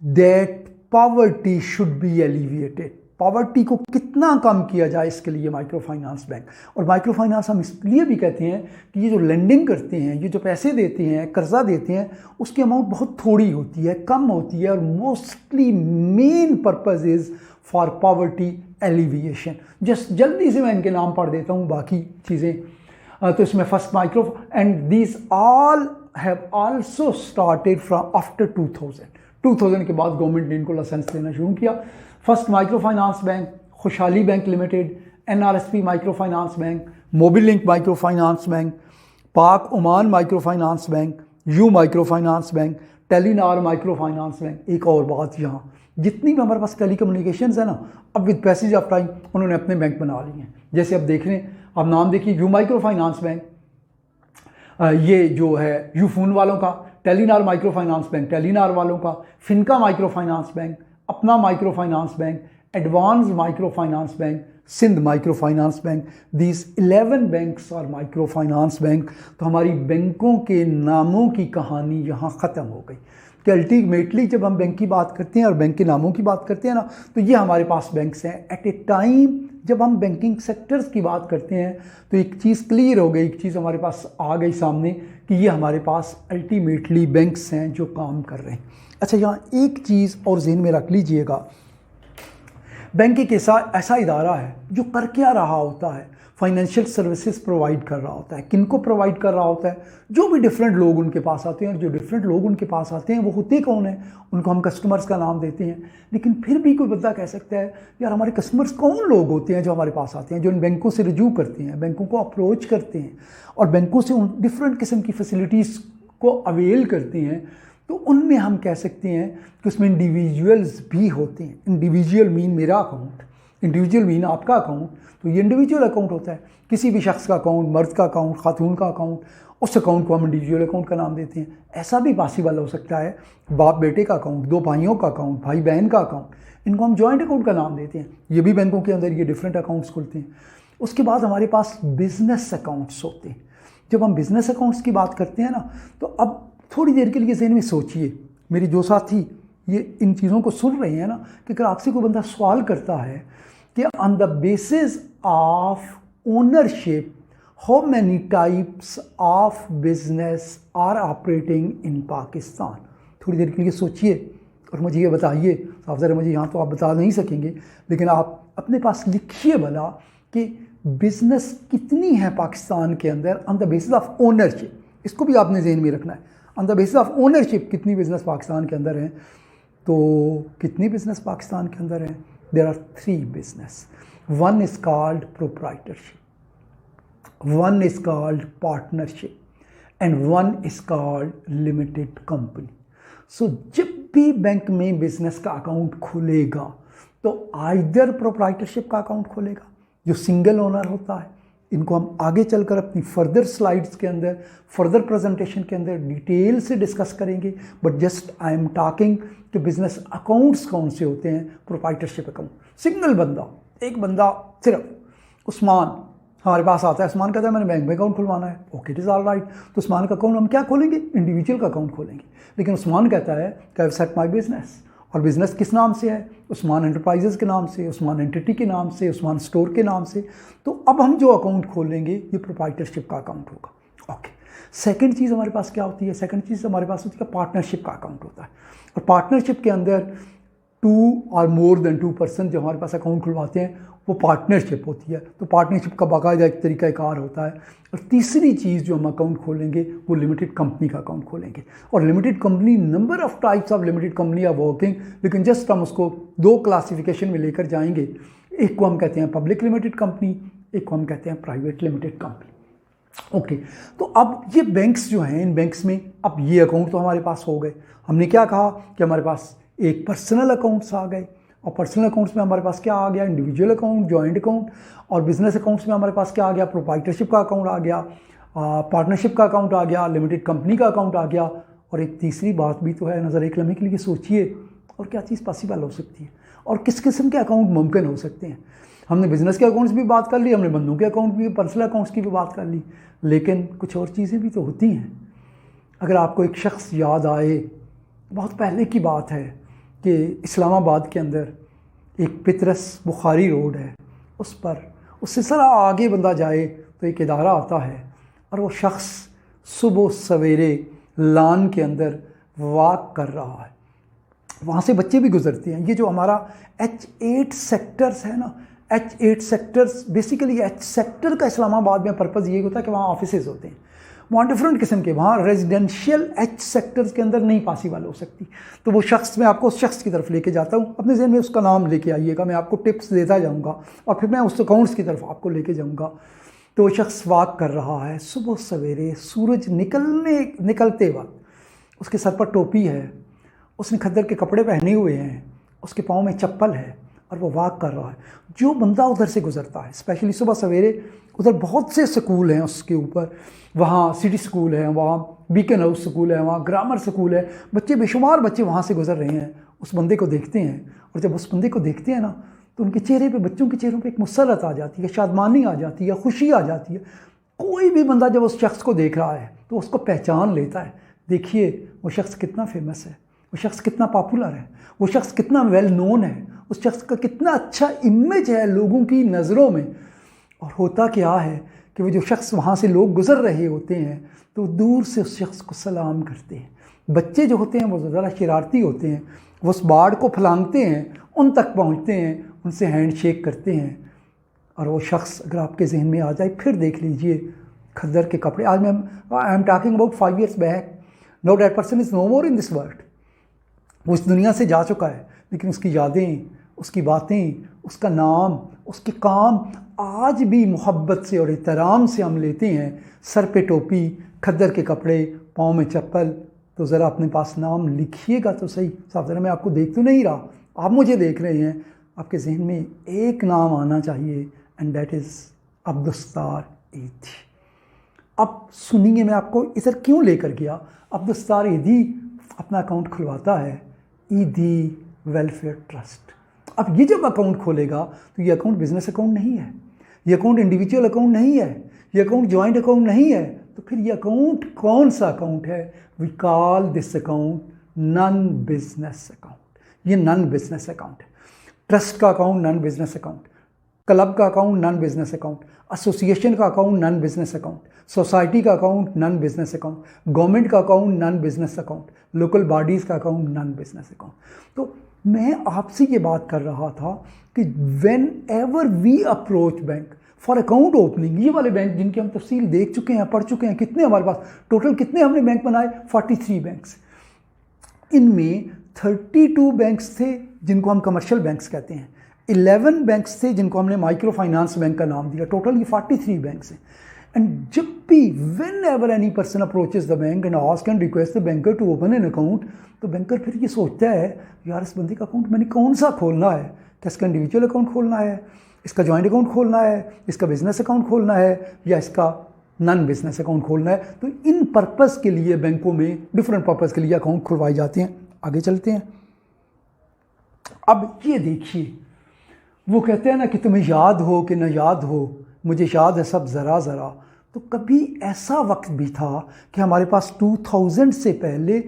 that poverty should be alleviated. Poverty को कितना कम किया जाए, इसके लिए माइक्रो फाइनेंस बैंक। और माइक्रो फाइनेंस हम इसलिए भी कहते हैं कि ये जो लेंडिंग करते हैं, ये जो पैसे देते हैं, कर्जा देते हैं, उसकी अमाउंट बहुत थोड़ी होती है, कम होती है, और mostly men purpose is for poverty alleviation. Just जल्दी से मैं इनके नाम पढ़ देता हूँ, बाकी चीज़ें तो इसमें first micro, and these all have also started from after 2000 के बाद गवर्नमेंट ने इनको लाइसेंस देना शुरू किया। First micro finance bank Khushhali bank limited, NRSP micro finance bank, Mobilink micro finance bank, Pak Oman micro finance bank, U micro finance bank, Telenor micro finance bank. एक और बात, यहाँ जितनी भी हमारे पास टेली कम्युनिकेशंस है ना, अब विद पैसेज ऑफ टाइम उन्होंने अपने बैंक बना लिए हैं। जैसे अब देख रहे हैं, अब नाम देखिए, यू माइक्रो फाइनेंस बैंक, ये जो है यू फोन वालों का, Telenor micro finance bank Telenor वालों का, FINCA micro finance bank, Apna micro finance bank, advance micro finance bank, Sindh micro finance bank. These 11 banks और माइक्रो फाइनेंस बैंक। तो हमारी बैंकों के नामों की कहानी यहाँ ख़त्म हो गई कि अल्टीमेटली जब हम बैंक की बात करते हैं और बैंक के नामों की बात करते हैं ना, तो ये हमारे पास बैंक्स हैं। एट ए टाइम जब हम बैंकिंग सेक्टर्स की बात करते हैं तो एक चीज़ क्लियर हो गई, एक चीज़ हमारे पास आ गई सामने कि ये हमारे पास अल्टीमेटली बैंक्स हैं जो काम कर रहे हैं। अच्छा, यहाँ एक चीज़ और ज़हन में रख लीजिएगा, बैंक एक ऐसा इदारा है जो कर क्या रहा होता है, फाइनेंशियल सर्विसेज प्रोवाइड कर रहा होता है। किनको प्रोवाइड कर रहा होता है? जो भी डिफरेंट लोग उनके पास आते हैं, और जो डिफरेंट लोग उनके पास आते हैं वो होते कौन हैं? उनको हम कस्टमर्स का नाम देते हैं। लेकिन फिर भी कोई बंदा कह सकता है यार हमारे कस्टमर्स कौन लोग होते हैं जो हमारे पास आते हैं, जो इन बैंकों से रजू करते हैं, बैंकों को अप्रोच करते हैं और बैंकों से उन डिफरेंट किस्म की फैसिलिटीज़ को अवेल करते हैं। तो उनमें हम कह सकते हैं कि उसमें इंडिविजुअल्स भी होते हैं। इंडिविजुअल मीन मेरा अकाउंट, इंडिविजुअल मीन आपका अकाउंट, तो ये इंडिविजुअल अकाउंट होता है। किसी भी शख्स का अकाउंट, मर्द का अकाउंट, खातून का अकाउंट, उस अकाउंट को हम इंडिविजुअल अकाउंट का नाम देते हैं। ऐसा भी पॉसिबल हो सकता है बाप बेटे का अकाउंट, दो भाइयों का अकाउंट, भाई बहन का अकाउंट, इनको हम जॉइंट अकाउंट का नाम देते हैं। ये भी बैंकों के अंदर ये डिफरेंट अकाउंट्स खुलते हैं। उसके बाद हमारे पास बिजनेस अकाउंट्स होते हैं। जब हम बिजनेस अकाउंट्स की बात करते हैं ना, तो अब थोड़ी देर के लिए ज़हन में सोचिए, मेरी जो साथी ये इन चीज़ों को सुन रहे हैं ना, कि अगर आपसे कोई बंदा सवाल करता है कि on the basis of ownership how many types of business are operating in Pakistan, थोड़ी देर के लिए सोचिए और मुझे ये बताइए। साहब ज़रा मुझे यहाँ तो आप बता नहीं सकेंगे, लेकिन आप अपने पास लिखिए भला कि बिज़नेस कितनी है पाकिस्तान के अंदर on the basis of ownership. इसको भी आपने ज़हन में रखना है, on the basis of ownership कितनी बिज़नेस पाकिस्तान के अंदर हैं। तो कितनी बिज़नेस पाकिस्तान के अंदर हैं? There are 3 business. One is called proprietorship, one is called partnership, and one is called limited company. So जब भी बैंक में बिजनेस का अकाउंट खुलेगा तो आइदर प्रोप्राइटरशिप का अकाउंट खुलेगा जो सिंगल ओनर होता है, इनको हम आगे चलकर अपनी फर्दर स्लाइड्स के अंदर, फर्दर प्रेजेंटेशन के अंदर डिटेल से डिस्कस करेंगे। But just I am talking कि बिजनेस अकाउंट्स कौन से होते हैं। प्रोप्राइटरशिप अकाउंट, सिंगल बंदा, एक बंदा सिर्फ, उस्मान हमारे पास आता है, उस्मान कहता है मैंने बैंक में अकाउंट खुलवाना है, okay it is all right. तो उस्मान का अकाउंट हम क्या खोलेंगे? इंडिविजुअल का अकाउंट खोलेंगे। लेकिन उस्मान कहता है कि I have set my business, और बिज़नेस किस नाम से है? उस्मान एंटरप्राइजेज़ के नाम से, उस्मान एंटिटी के नाम से, उस्मान स्टोर के नाम से। तो अब हम जो अकाउंट खोलेंगे ये प्रोप्राइटरशिप का अकाउंट होगा। ओके, सेकंड चीज़ हमारे पास क्या होती है? सेकंड चीज़ हमारे पास होती है पार्टनरशिप का अकाउंट होता है। और पार्टनरशिप के अंदर 2 और मोर देन 2 पर्सन जो हमारे पास अकाउंट खुलवाते हैं वो पार्टनरशिप होती है। तो पार्टनरशिप का बाकायदा एक तरीक़ाकार होता है। और तीसरी चीज़ जो हम अकाउंट खोलेंगे वो लिमिटेड कंपनी का अकाउंट खोलेंगे। और limited company, number of types of limited company are working, लेकिन जस्ट हम उसको 2 क्लासिफिकेशन में लेकर जाएंगे। एक को हम कहते हैं पब्लिक लिमिटेड कंपनी, एक को हम कहते हैं प्राइवेट लिमिटेड कंपनी। ओके, तो अब ये बैंक्स जो हैं, इन बैंक्स में अब ये अकाउंट तो हमारे पास हो गए। हमने क्या कहा कि हमारे पास एक पर्सनल अकाउंट्स आ गए, और पर्सनल अकाउंट्स में हमारे पास क्या आ गया? Individual account, joint account. और बिजनेस अकाउंट्स में हमारे पास क्या आ गया? प्रोप्राइटरशिप का अकाउंट आ गया, पार्टनरशिप का अकाउंट आ गया, लिमिटेड कंपनी का अकाउंट आ गया। और एक तीसरी बात भी तो है, नज़र एक लम्हे के लिए सोचिए, और क्या चीज़ पॉसिबल हो सकती है, और किस किस्म के अकाउंट मुमकिन हो सकते हैं। हमने बिज़नेस के अकाउंट्स भी बात कर ली, हमने बंदों के अकाउंट भी, पर्सनल अकाउंट्स की भी बात कर ली, लेकिन कुछ और चीज़ें भी तो होती हैं। अगर आपको एक शख्स याद आए, बहुत पहले की बात है कि इस्लामाबाद के अंदर एक पितरस बुखारी रोड है, उस पर उससे ज़रा आगे बंदा जाए तो एक इदारा आता है, और वो शख्स सुबह सवेरे लान के अंदर वॉक कर रहा है। वहाँ से बच्चे भी गुजरते हैं। ये जो हमारा H8 सेक्टर्स है ना, H8 sectors, basically H sector का इस्लामाबाद में पर्पज़ ये होता है कि वहाँ ऑफिसेज़ होते हैं, वहाँ डिफरेंट किस्म के, वहाँ रेजिडेंशियल H सेक्टर्स के अंदर नहीं पॉसिबल हो सकती। तो वो शख्स, मैं आपको उस शख्स की तरफ लेके जाता हूँ, अपने ज़हन में उसका नाम लेके आइएगा, मैं आपको टिप्स देता जाऊँगा और फिर मैं उस अकाउंट्स की तरफ आपको लेके जाऊँगा। तो वो शख्स वॉक कर रहा है सुबह सवेरे, सूरज निकलते वक्त, उसके सर पर टोपी है, उसने खद्दर के कपड़े पहने हुए हैं, उसके पाँव में चप्पल है, और वो वॉक कर रहा है। जो बंदा उधर से गुजरता है, स्पेशली सुबह सवेरे, उधर बहुत से स्कूल हैं उसके ऊपर, वहाँ सिटी स्कूल है, वहाँ बीकन हाउस स्कूल है, वहाँ ग्रामर स्कूल है, बच्चे बेशुमार बच्चे वहाँ से गुजर रहे हैं, उस बंदे को देखते हैं। और जब उस बंदे को देखते हैं ना, तो उनके चेहरे पे, बच्चों के चेहरों पे एक मुसरत आ जाती है, शादमानी आ जाती है, खुशी आ जाती है। कोई भी बंदा जब उस शख्स को देख रहा है तो उसको पहचान लेता है। देखिए वो शख्स कितना फेमस है, वो शख्स कितना पॉपुलर है, वो शख्स कितना वेल नोन है, उस शख्स का कितना अच्छा इमेज है लोगों की नज़रों में। और होता क्या है कि वो जो शख्स, वहाँ से लोग गुज़र रहे होते हैं तो दूर से उस शख्स को सलाम करते हैं। बच्चे जो होते हैं वो ज़रा शरारती होते हैं, वो उस बाड़ को फलांगते हैं, उन तक पहुँचते हैं, उनसे हैंड शेक करते हैं। और वो शख्स अगर आपके जहन में आ जाए, फिर देख लीजिए खद्दर के कपड़े। आज मैं, I am talking about 5 years back, know that person is no more in this world. वो इस दुनिया से जा चुका है, लेकिन उसकी यादें, उसकी बातें, उसका नाम, उसके काम आज भी मोहब्बत से और एहतराम से हम लेते हैं। सर पे टोपी, खद्दर के कपड़े, पाँव में चप्पल। तो ज़रा अपने पास नाम लिखिएगा तो सही। साहब ज़रा मैं आपको देख तो नहीं रहा, आप मुझे देख रहे हैं। आपके जहन में एक नाम आना चाहिए, एंड दैट इज़ अब्दुस्तार ईदी। अब सुनिए मैं आपको इधर क्यों लेकर गया। अब्दुस्तार ईदी अपना अकाउंट खुलवाता है ईदी वेलफेयर ट्रस्ट। अब ये जब अकाउंट खोलेगा तो ये अकाउंट बिजनेस अकाउंट नहीं है, ये अकाउंट इंडिविजुअल अकाउंट नहीं है, ये अकाउंट जॉइंट अकाउंट नहीं है। तो फिर ये अकाउंट कौन सा अकाउंट है? We call this account non business account. ये नॉन बिजनेस अकाउंट है। ट्रस्ट का account non business account, club का account non business account, association का account non business account, society का account non business account, government का account non business account, local bodies का account non business account. तो मैं आपसे ये बात कर रहा था कि whenever we approach bank for account opening, ये वाले बैंक जिनकी हम तफसील देख चुके हैं, पढ़ चुके हैं, कितने हमारे पास टोटल कितने हमने बैंक बनाए? 43 बैंक्स। इनमें 32 बैंक्स थे जिनको हम कमर्शियल बैंक्स कहते हैं, 11 बैंक्स थे जिनको हमने माइक्रो फाइनेंस बैंक का नाम दिया। टोटल ये 43 बैंक्स हैं। एंड जब भी whenever any person approaches the bank and ask and request the banker to open an account, तो बैंकर फिर ये सोचता है यार इस बंदे का अकाउंट मैंने कौन सा खोलना है? क्या इसका इंडिविजुअल अकाउंट खोलना है, इसका जॉइंट अकाउंट खोलना है, इसका बिजनेस अकाउंट खोलना है, या इसका नॉन बिजनेस अकाउंट खोलना है। तो इन पर्पस के लिए बैंकों में डिफरेंट पर्पस के लिए अकाउंट खुलवाए जाते हैं। आगे चलते हैं। अब ये देखिए, वो कहते हैं ना कि तुम्हें याद हो कि न याद हो, मुझे याद है सब ज़रा ज़रा। तो कभी ऐसा वक्त भी था कि हमारे पास 2000 से पहले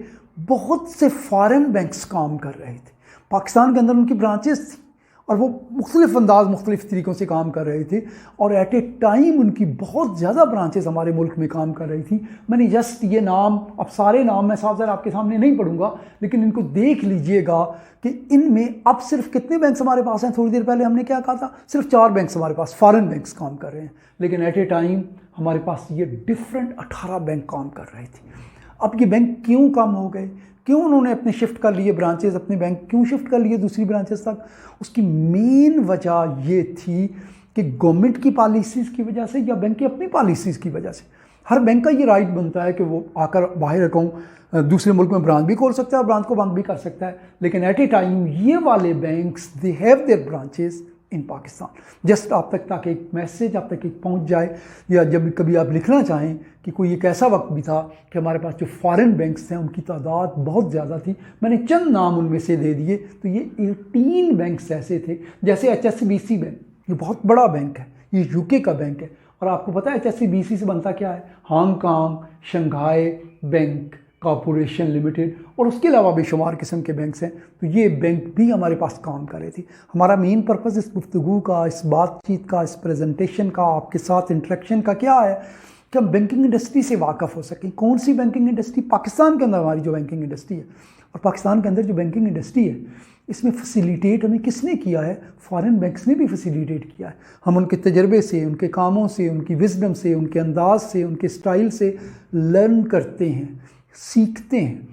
बहुत से फॉरेन बैंक्स काम कर रहे थे। पाकिस्तान के अंदर उनकी ब्रांचेस थी और वो मुख्तलिफ अंदाज मुख्तलिफ तरीक़ों से काम कर रहे थे, और एट ए टाइम उनकी बहुत ज़्यादा ब्रांचेस हमारे मुल्क में काम कर रही थी। मैंने जस्ट ये नाम, अब सारे नाम मैं साफ ज़रा आपके सामने नहीं पढ़ूंगा, लेकिन इनको देख लीजिएगा कि इनमें अब सिर्फ कितने बैंक्स हमारे पास हैं। थोड़ी देर पहले हमने क्या कहा था, सिर्फ 4 बैंक्स हमारे पास फॉरेन बैंक्स काम कर रहे हैं, लेकिन एट ए टाइम हमारे पास ये डिफरेंट 18 बैंक काम कर रहे थे। अब ये बैंक क्यों कम हो गए, क्यों उन्होंने अपने शिफ्ट कर लिए ब्रांचेस, अपने बैंक क्यों शिफ्ट कर लिए दूसरी ब्रांचेस तक? उसकी मेन वजह ये थी कि गवर्नमेंट की पॉलिसीज़ की वजह से या बैंक की अपनी पॉलिसीज़ की वजह से। हर बैंक का ये राइट बनता है कि वो आकर बाहर अकाउंट दूसरे मुल्क में ब्रांच भी खोल सकता है और ब्रांच को बंद भी कर सकता है, लेकिन एट ए टाइम ये वाले banks they have their branches in Pakistan. Just आप तक ताकि एक मैसेज आप तक एक पहुंच जाए, या जब कभी आप लिखना चाहें कि कोई एक ऐसा वक्त भी था कि हमारे पास जो फॉरेन बैंक्स थे उनकी तादाद बहुत ज़्यादा थी, मैंने चंद नाम उनमें से दे दिए। तो ये 18 बैंक्स ऐसे थे, जैसे HSBC बैंक, ये बहुत बड़ा बैंक है, ये यूके का बैंक है, और आपको पता है HSBC से बनता क्या है, Hong Kong Shanghai bank corporation limited, और उसके अलावा बेशुमार किस्म के बैंक्स हैं। तो ये बैंक भी हमारे पास काम कर रहे थे। हमारा मेन पर्पस इस गुफ्तगू का, इस बातचीत का, इस प्रेजेंटेशन का, आपके साथ इंटरेक्शन का क्या है कि हम बैंकिंग इंडस्ट्री से वाकफ़ हो सकें। कौन सी बैंकिंग इंडस्ट्री? पाकिस्तान के अंदर हमारी जो बैंकिंग इंडस्ट्री है, और पाकिस्तान के अंदर जो बैंकिंग इंडस्ट्री है, इसमें फैसिलिटेट हमें किसने किया है? फॉरेन बैंक्स ने भी फैसिलिटेट किया है। हम उनके तजर्बे से, उनके कामों से, उनकी विजडम से, उनके अंदाज से, उनके स्टाइल से लर्न करते हैं, सीखते हैं।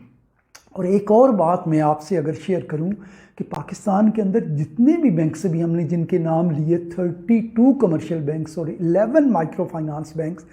और एक और बात मैं आपसे अगर शेयर करूं कि पाकिस्तान के अंदर जितने भी बैंक्स भी हमने जिनके नाम लिए, 32 कमर्शियल बैंक्स और 11 माइक्रो फाइनेंस बैंक्स,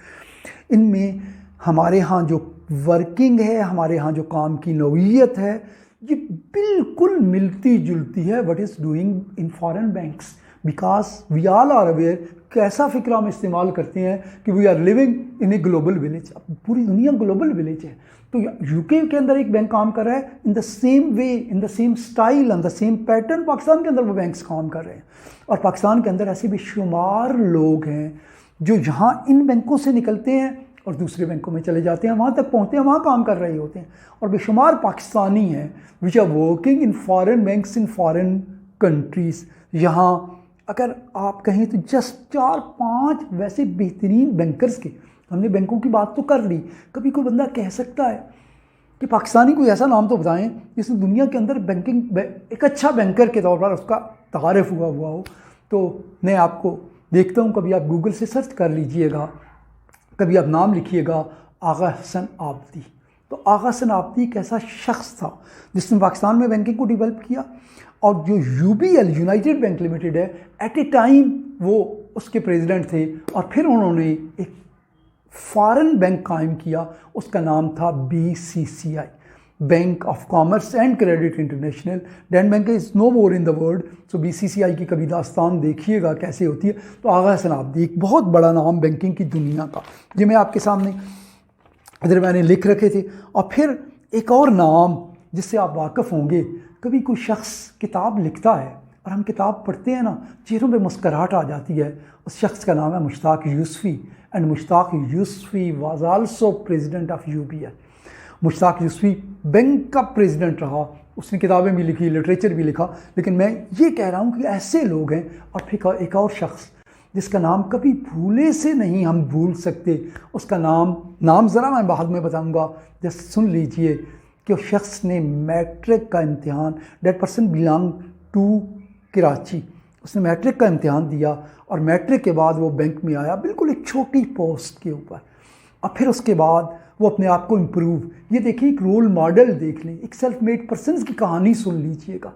इनमें हमारे यहाँ जो वर्किंग है, हमारे यहाँ जो काम की नौइयत है, ये बिल्कुल मिलती जुलती है what is doing in foreign banks, because we all are aware. कैसा फ़िक्र हम इस्तेमाल करते हैं कि we are living in a global village. अब पूरी दुनिया ग्लोबल विलेज है, तो यूके के अंदर एक बैंक काम कर रहा है in the same way, in the same style, in the same pattern Pakistan के अंदर वो बैंक्स काम कर रहे हैं। और पाकिस्तान के अंदर ऐसे बेशुमार लोग हैं जो यहाँ इन बैंकों से निकलते हैं और दूसरे बैंकों में चले जाते हैं, वहाँ तक पहुँचते हैं, वहाँ काम कर रहे होते हैं। और बेशुमार पाकिस्तानी हैं which are working in foreign banks in foreign countries. यहाँ अगर आप कहें तो जस्ट 4-5 वैसे बेहतरीन बैंकर्स के, हमने बैंकों की बात तो कर ली, कभी कोई बंदा कह सकता है कि पाकिस्तानी कोई ऐसा नाम तो बताएं जिसने दुनिया के अंदर बैंकिंग एक अच्छा बैंकर के तौर पर उसका तारीफ़ हुआ हो। तो मैं आपको देखता हूँ, कभी आप गूगल से सर्च कर लीजिएगा, कभी आप नाम लिखिएगा आगा हसन आबदी। तो आगा हसन आबदी एक ऐसा शख्स था जिसने पाकिस्तान में बैंकिंग को डेवलप किया, और जो UBL यूनाइटेड बैंक लिमिटेड है, एट ए टाइम वो उसके प्रेसिडेंट थे, और फिर उन्होंने एक फॉरेन बैंक कायम किया, उसका नाम था BCCI, Bank of Commerce and Credit International. That bank is no more in the world. So BCCI की कभी दास्तान देखिएगा कैसे होती है। तो आगा हसन आबदी एक बहुत बड़ा नाम बैंकिंग की दुनिया का, जो मैं आपके सामने इधर मैंने लिख रखे थे। और फिर एक और नाम जिससे आप वाकिफ़ होंगे, कभी कोई शख्स किताब लिखता है और हम किताब पढ़ते हैं ना, चेहरों पे मुस्कराहट आ जाती है। उस शख्स का नाम है Mushtaq Yusufi, and Mushtaq Yusufi was also president of UBL। Mushtaq Yusufi bank का प्रेसिडेंट रहा, उसने किताबें भी लिखी, लिटरेचर भी लिखा। लेकिन मैं ये कह रहा हूँ कि ऐसे लोग हैं। और फिर एक और शख्स जिसका नाम कभी भूले से नहीं हम भूल सकते, उसका नाम ज़रा मैं बाद में बताऊँगा, जस्ट सुन लीजिए कि उस शख्स ने मैट्रिक का इम्तिहान, that person belong to Karachi, उसने मैट्रिक का इम्तिहान दिया और मैट्रिक के बाद वो बैंक में आया बिल्कुल एक छोटी पोस्ट के ऊपर, और फिर उसके बाद वो अपने आप को इम्प्रूव, ये देखिए एक रोल मॉडल देख लें, एक सेल्फ मेड पर्सन की कहानी सुन लीजिएगा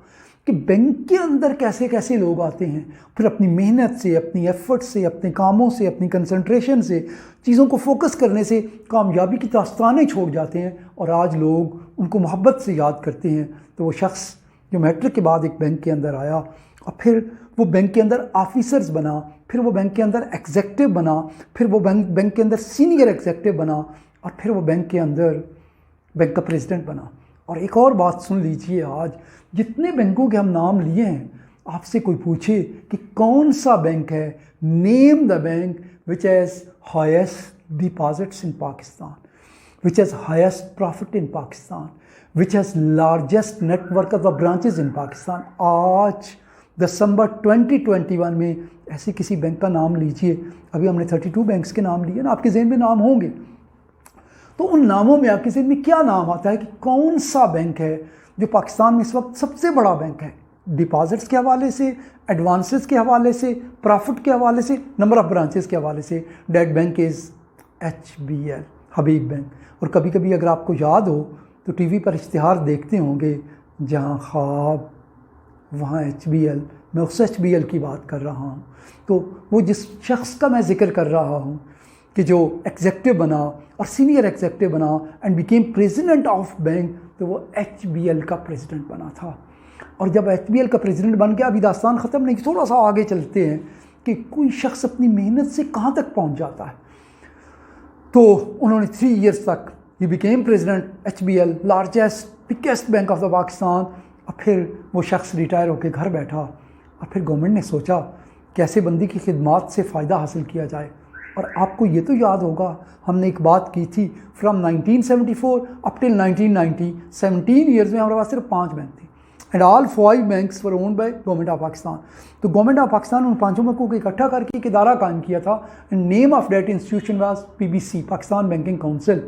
कि बैंक के अंदर कैसे कैसे लोग आते हैं, फिर अपनी मेहनत से, अपनी एफर्ट से, अपने कामों से, अपनी कंसंट्रेशन से, चीज़ों को फोकस करने से कामयाबी की दास्तानें छोड़ जाते हैं, और आज लोग उनको मोहब्बत से याद करते हैं। तो वो शख्स जो मैट्रिक के बाद एक बैंक के अंदर आया और फिर वो बैंक के अंदर ऑफिसर्स बना, फिर वो बैंक के अंदर एग्जेक्टिव बना, फिर वो बैंक के अंदर सीनियर एग्जेक्टिव बना और फिर वो बैंक के अंदर बैंक का प्रेसिडेंट बना। और एक और बात सुन लीजिए, आज जितने बैंकों के हम नाम लिए हैं, आपसे कोई पूछे कि कौन सा बैंक है, name the bank which has highest deposits in Pakistan, which has highest profit in Pakistan, which has largest network of the branches in Pakistan। आज दिसंबर 2021 में ऐसे किसी बैंक का नाम लीजिए। अभी हमने 32 बैंक्स के नाम लिए ना, आपके ज़हन में नाम होंगे, तो उन नामों में आपके ज़हन में क्या नाम आता है कि कौन सा बैंक है जो पाकिस्तान में इस वक्त सबसे बड़ा बैंक है, डिपॉजिट्स के हवाले से, एडवांसेस के हवाले से, प्रॉफिट के हवाले से, नंबर ऑफ ब्रांचेस के हवाले से। That bank is HBL, Habib bank. और कभी कभी अगर आपको याद हो तो टीवी पर इश्तिहार देखते होंगे, जहाँ ख्वाब वहाँ HBL, मैं उस HBL की बात कर रहा हूँ। तो वो जिस शख्स का मैं ज़िक्र कर रहा हूँ कि जो एग्जेक्टिव बना और सीनियर एग्जेक्टिव बना and became president of bank, तो वो HBL का प्रेसिडेंट बना था। और जब HBL का प्रेसिडेंट बन गया, अभी दास्तान ख़त्म नहीं, थोड़ा सा आगे चलते हैं कि कोई शख्स अपनी मेहनत से कहाँ तक पहुँच जाता है। तो उन्होंने 3 इयर्स तक he became president HBL, largest biggest bank of the Pakistan. और फिर वो शख्स रिटायर होकर घर बैठा और फिर गवर्नमेंट ने सोचा कैसे बंदी की खिदमात से फ़ायदा हासिल किया जाए। और आपको ये तो याद होगा, हमने एक बात की थी, फ्रॉम 1974 अप टिल 1990 17 ईयर्स में हमारे पास सिर्फ 5 बैंक थे and all 5 banks were owned by government of Pakistan. तो गवर्नमेंट ऑफ पाकिस्तान उन 5 बैंकों को इकट्ठा करके एक इदारा कायम किया था and name of that institution was PBC, Pakistan Banking Council.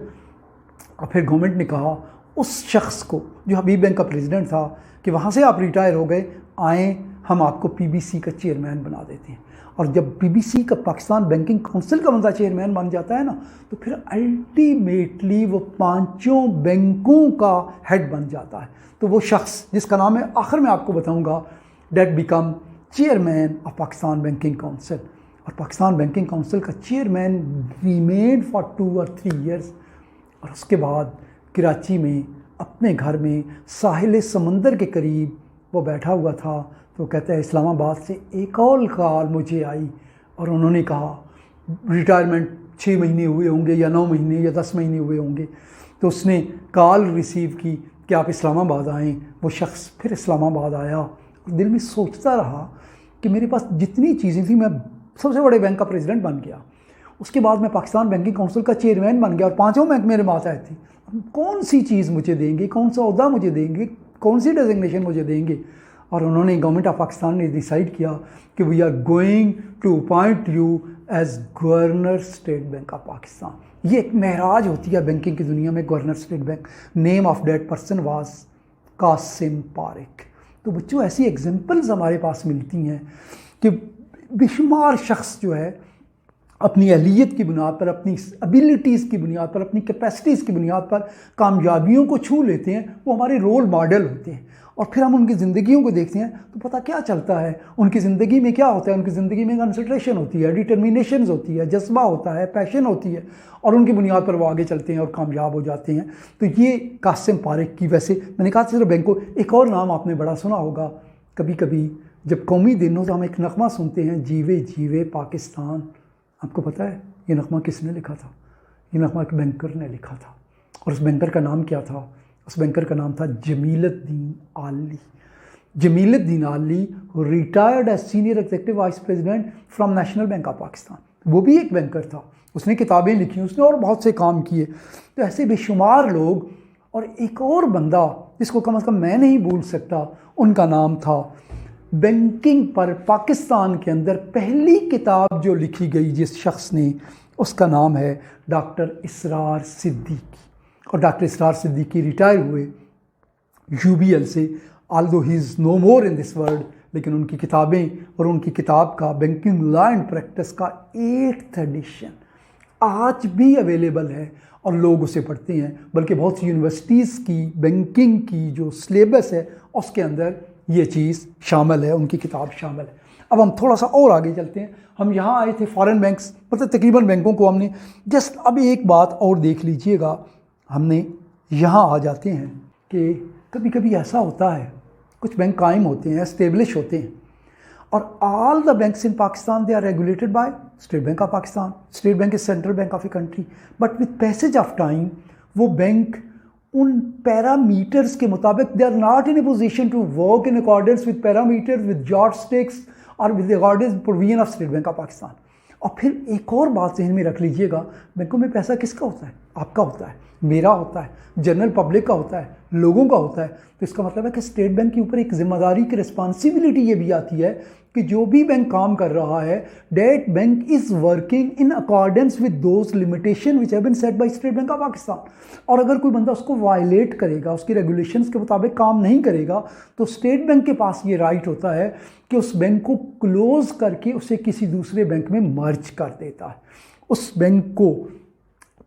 और फिर गवर्नमेंट ने कहा उस शख्स को जो हबीब बैंक का प्रेसिडेंट था कि वहाँ से आप रिटायर हो गए, आएँ हम आपको PBC का चेयरमैन बना देते हैं। और जब PBC का पाकिस्तान बैंकिंग काउंसिल का बंदा चेयरमैन बन जाता है ना, तो फिर अल्टीमेटली वो 5 बैंकों का हेड बन जाता है। तो वो शख्स जिसका नाम मैं आखिर में आपको बताऊंगा, that become chairman of Pakistan Banking Council. और पाकिस्तान बैंकिंग काउंसिल का चेयरमैन रिमेन्ड फॉर 2 और 3 ईयर्स। और उसके बाद कराची में अपने घर में साहिल समंदर के करीब वो बैठा हुआ था। तो कहता है इस्लामाबाद से एक और कॉल मुझे आई और उन्होंने कहा रिटायरमेंट 6 महीने हुए होंगे या 9 महीने या 10 महीने हुए होंगे। तो उसने कॉल रिसीव की कि आप इस्लामाबाद आएँ। वो शख्स फिर इस्लामाबाद आया और दिल में सोचता रहा कि मेरे पास जितनी चीज़ें थी, मैं सबसे बड़े बैंक का प्रेसिडेंट बन गया, उसके बाद मैं पाकिस्तान बैंकिंग काउंसिल का चेयरमैन बन गया और 5 बैंक मेरे मातहत थी। कौन सी चीज़ मुझे देंगे, कौन सा ओहदा मुझे देंगे, कौन सी डेजिग्नेशन मुझे देंगे। और उन्होंने गवर्नमेंट ऑफ पाकिस्तान ने डिसाइड किया कि we are going to appoint you as governor State bank of Pakistan. ये एक महराज होती है बैंकिंग की दुनिया में, governor State Bank. Name of that person was Qasim Parekh. तो बच्चों, ऐसी एग्जांपल्स हमारे पास मिलती हैं कि बेशुमार शख्स जो है अपनी अहलियत की बुनियाद पर, अपनी एबिलिटीज़ की बुनियाद पर, अपनी कैपेसिटीज़ की बुनियाद पर कामयाबियों को छू लेते हैं। वो हमारे रोल मॉडल होते हैं और फिर हम उनकी ज़िंदगियों को देखते हैं तो पता क्या चलता है उनकी ज़िंदगी में क्या होता है। उनकी ज़िंदगी में कंसंट्रेशन होती है, डिटर्मिनेशन होती है, जज्बा होता है, पैशन होती है और उनकी बुनियाद पर वो आगे चलते हैं और कामयाब हो जाते हैं। तो ये कासिम पारिक की, वैसे मैंने कहा सिर्फ बैंक को, एक और नाम आपने बड़ा सुना होगा। कभी कभी जब कौमी दिन हो तो हम एक नगमा सुनते हैं, जीवे जीवे पाकिस्तान। आपको पता है ये नगमा किसने लिखा था? ये नगमा एक बैंकर ने लिखा था और उस बैंकर का नाम क्या था? उस बैंकर का नाम था Jamiluddin Aali. Jamiluddin Aali retired as senior executive vice president from National Bank of Pakistan. वो भी एक बैंकर था, उसने किताबें लिखी, उसने और बहुत से काम किए। तो ऐसे बेशुमार लोग, और एक और बंदा जिसको कम से कम मैं नहीं भूल सकता, उनका नाम था बैंकिंग पर पाकिस्तान के अंदर पहली किताब जो लिखी गई जिस शख्स ने, उसका नाम है डॉक्टर इसरार सिद्दीकी। और डॉक्टर इसरार सिद्दीकी रिटायर हुए UBL से, although he is no more in this world, लेकिन उनकी किताबें और उनकी किताब का बैंकिंग लॉ एंड प्रैक्टिस का 8th एडिशन आज भी अवेलेबल है और लोग उसे पढ़ते हैं। बल्कि बहुत सी यूनिवर्सिटीज़ की बैंकिंग की जो सिलेबस है उसके अंदर ये चीज़ शामिल है, उनकी किताब शामिल है। अब हम थोड़ा सा और आगे चलते हैं। हम यहाँ आए थे फॉरेन बैंक्स, मतलब तकरीबन बैंकों को हमने जस्ट, अब एक बात और देख लीजिएगा, हमने यहाँ आ जाते हैं कि कभी कभी ऐसा होता है कुछ बैंक कायम होते हैं, एस्टेब्लिश होते हैं, और all the banks in Pakistan they are regulated by state bank of Pakistan. State bank is central bank of a country. But with passage of time वो बैंक उन पैरामीटर्स के मुताबिक they are not in a position to work in accordance with parameters, with yardsticks और with accordance provision of state bank of Pakistan. और फिर एक और बात जहन में रख लीजिएगा, बैंकों में पैसा किसका होता है? आपका होता है, मेरा होता है, जनरल पब्लिक का होता है, लोगों का होता है. तो इसका मतलब है कि स्टेट बैंक के ऊपर एक जिम्मेदारी की रिस्पॉन्सिबिलिटी ये भी आती है कि जो भी बैंक काम कर रहा है, that bank is working in accordance with those limitation which have been set by state bank of Pakistan. और अगर कोई बंदा उसको वायलेट करेगा, उसकी रेगुलेशंस के मुताबिक काम नहीं करेगा, तो स्टेट बैंक के पास ये राइट होता है कि उस बैंक को क्लोज करके उसे किसी दूसरे बैंक में मर्ज कर देता है उस बैंक को.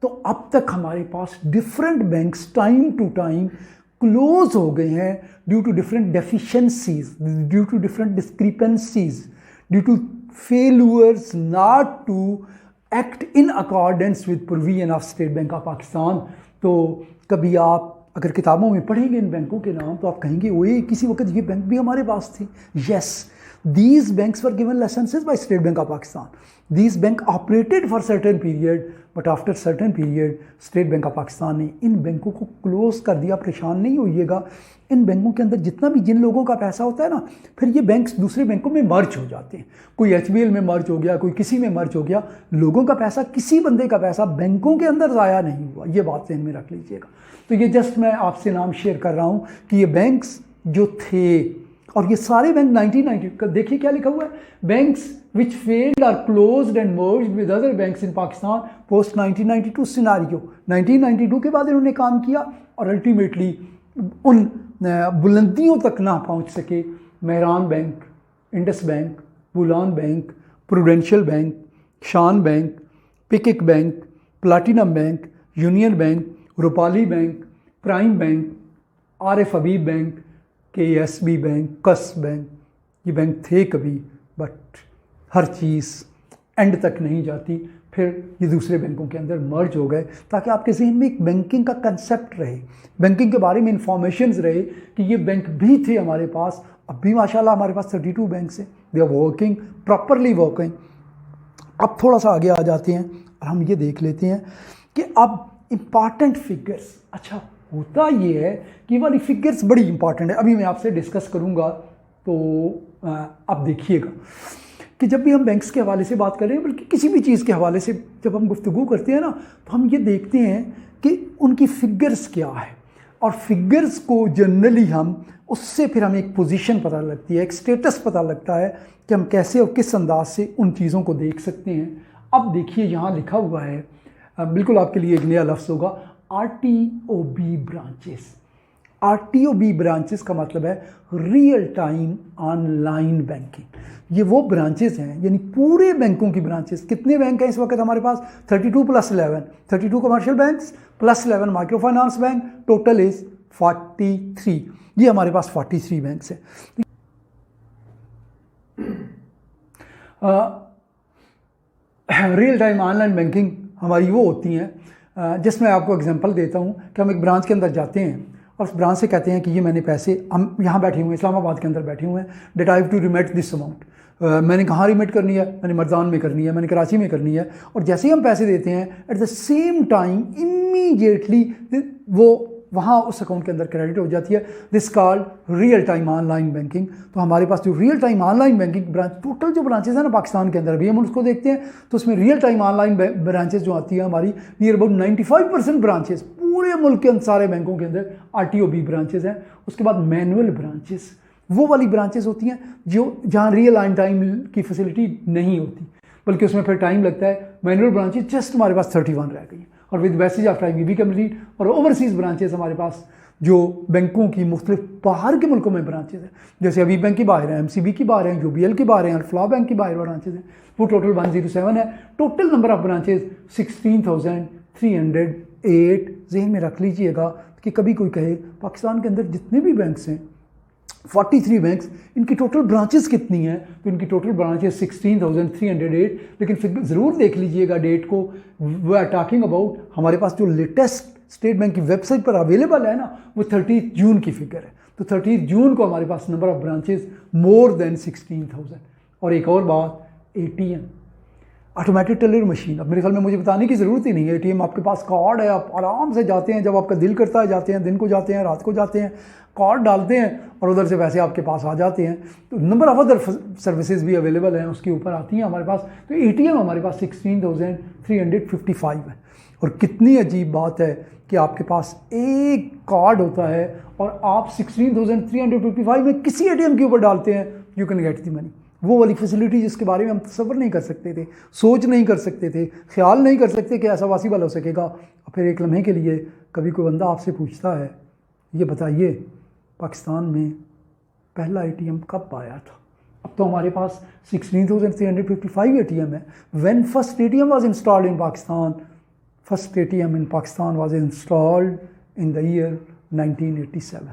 तो अब तक हमारे पास different banks time to time close हो गए हैं due to different deficiencies, due to different discrepancies, due to failures not to act in accordance with provision of state bank of Pakistan. तो कभी आप अगर किताबों में पढ़ेंगे इन बैंकों के नाम तो आप कहेंगे ओए किसी वक्त ये बैंक भी हमारे पास थे. Yes, these banks were given licenses by State Bank of Pakistan. These bank operated for certain period, but after certain period State Bank of Pakistan ने इन बैंकों को क्लोज कर दिया. परेशान नहीं होइएगा, इन बैंकों के अंदर जितना भी जिन लोगों का पैसा होता है ना, फिर ये बैंक्स दूसरे बैंकों में मर्ज हो जाते हैं. कोई HBL में मर्ज हो गया, कोई किसी में मर्ज हो गया. लोगों का पैसा, किसी बंदे का पैसा बैंकों के अंदर ज़ाया नहीं हुआ. ये बात ध्यान में रख लीजिएगा. तो ये जस्ट मैं आपसे नाम शेयर कर रहा हूँ कि ये बैंक्स जो थे, और ये सारे बैंक 1990, देखिए क्या लिखा हुआ है, banks which failed or closed and merged with other banks in Pakistan post 1992 scenario. 1992 के बाद इन्होंने काम किया और अल्टीमेटली उन बुलंदियों तक ना पहुंच सके. Mehran bank, Indus bank, Bolan bank, prudential bank, Shan bank, PICIC bank, platinum bank, union bank, Rupali bank, prime bank, RF Habib bank, KSB bank, कस बैंक. ये बैंक थे कभी, बट हर चीज़ एंड तक नहीं जाती. फिर ये दूसरे बैंकों के अंदर मर्ज हो गए ताकि आपके जहन में एक बैंकिंग का कंसेप्ट रहे, बैंकिंग के बारे में इंफॉर्मेशन रहे कि ये बैंक भी थे हमारे पास. अब भी माशाल्लाह हमारे पास 32 बैंक हैं, they are working properly working. अब थोड़ा सा आगे आ जाते हैं और हम ये देख लेते हैं कि अब इम्पॉर्टेंट फिगर्स. अच्छा, होता ये है कि वाली फिगर्स बड़ी इंपॉर्टेंट है, अभी मैं आपसे डिस्कस करूंगा. तो आप देखिएगा कि जब भी हम बैंक्स के हवाले से बात करें, बल्कि किसी भी चीज़ के हवाले से जब हम गुफ्तगू करते हैं ना, तो हम ये देखते हैं कि उनकी फिगर्स क्या है. और फिगर्स को जनरली हम उससे फिर हमें एक पोजीशन पता लगती है, एक स्टेटस पता लगता है कि हम कैसे और किस अंदाज से उन चीज़ों को देख सकते हैं. अब देखिए यहाँ लिखा हुआ है, बिल्कुल आपके लिए एक नया लफ्ज़ होगा, RTOB ब्रांचेस. RTOB ब्रांचेस का मतलब है रियल टाइम ऑनलाइन बैंकिंग. ये वो ब्रांचेस हैं, यानी पूरे बैंकों की ब्रांचेस. कितने बैंक हैं इस वक्त हमारे पास? 32 + 11, 32 commercial banks + 11 micro finance bank, total is 43. ये हमारे पास 43 बैंक्स हैं. रियल टाइम ऑनलाइन बैंकिंग हमारी वो होती हैं जिसमें आपको एग्जांपल देता हूँ कि हम एक ब्रांच के अंदर जाते हैं और उस ब्रांच से कहते हैं कि ये मैंने पैसे, हम यहाँ बैठे हुए हैं, इस्लामाबाद के अंदर बैठे हुए हैं, that I have to remit this amount. मैंने कहाँ रिमिट करनी है? मैंने मर्दान में करनी है, मैंने कराची में करनी है. और जैसे ही हम पैसे देते हैं, at the same time immediately वो वहाँ उस अकाउंट के अंदर क्रेडिट हो जाती है. This called real time online banking. तो हमारे पास जो real time online banking branch, total जो ब्रांचेस हैं ना पाकिस्तान के अंदर, अभी हम उसको देखते हैं तो उसमें रियल टाइम ऑनलाइन ब्रांचेस जो आती है हमारी, नियर अबाउट 95% ब्रांचेस पूरे मुल्क के सारे बैंकों के अंदर RTOB ब्रांचेस हैं. उसके बाद मैनुअल ब्रांचेस, वो वाली ब्रांचेस होती हैं जो जहाँ रियल ऑन टाइम की फैसिलिटी नहीं होती, बल्कि उसमें फिर टाइम लगता है. मैनुअल ब्रांचेस जस्ट हमारे पास 31 रह गई हैं, और विद मैसेज ऑफ टाइम भी कंप्लीट. और ओवरसीज़ ब्रांचेस हमारे पास जो बैंकों की मुख्तलिफ बाहर के मुल्कों में ब्रांचेस हैं, जैसे अभी बैंक की बाहर हैं, MCB की बाहर हैं, UBL की बाहर हैं, अल्फला बैंक की बाहर ब्रांचेस हैं, वो टोटल 107 है. Total number of branches 16,308. जहन में रख लीजिएगा कि कभी कोई कहे पाकिस्तान के अंदर जितने भी बैंक्स हैं 43 बैंक्स, इनकी टोटल ब्रांचेस कितनी हैं? तो इनकी टोटल ब्रांचेस 16,308. लेकिन फिर ज़रूर देख लीजिएगा डेट को. वी आर टॉकिंग अबाउट, हमारे पास जो लेटेस्ट स्टेट बैंक की वेबसाइट पर अवेलेबल है ना, वो 30 जून की फिगर है. तो 30 जून को हमारे पास number of branches more than 16,000। और एक और बात, ATM ऑटोमेटिक टेलर मशीन, अब मेरे ख्याल में मुझे बताने की ज़रूरत ही नहीं है। ATM आपके पास कार्ड है, आप आराम से जाते हैं, जब आपका दिल करता है जाते हैं, दिन को जाते हैं, रात को जाते हैं, कार्ड डालते हैं और उधर से पैसे आपके पास आ जाते हैं। तो नंबर ऑफ अदर सर्विसेज भी अवेलेबल हैं, उसके ऊपर आती हैं हमारे पास। तो ATM हमारे पास 16,355 है। और कितनी अजीब बात है कि आपके पास एक कार्ड होता है और आप 16,355 में किसी ATM के ऊपर डालते हैं, you can get the money. वो वाली फैसिलिटी जिसके बारे में हम तसव्वुर नहीं कर सकते थे, सोच नहीं कर सकते थे, ख्याल नहीं कर सकते कि ऐसा पॉसिबल हो सकेगा। और फिर एक लम्हे के लिए कभी कोई बंदा आपसे पूछता है, ये बताइए पाकिस्तान में पहला ATM कब आया था? अब तो हमारे पास 16,355 ATM है। When first ATM was installed in Pakistan, first ATM in Pakistan was installed in the year 1987।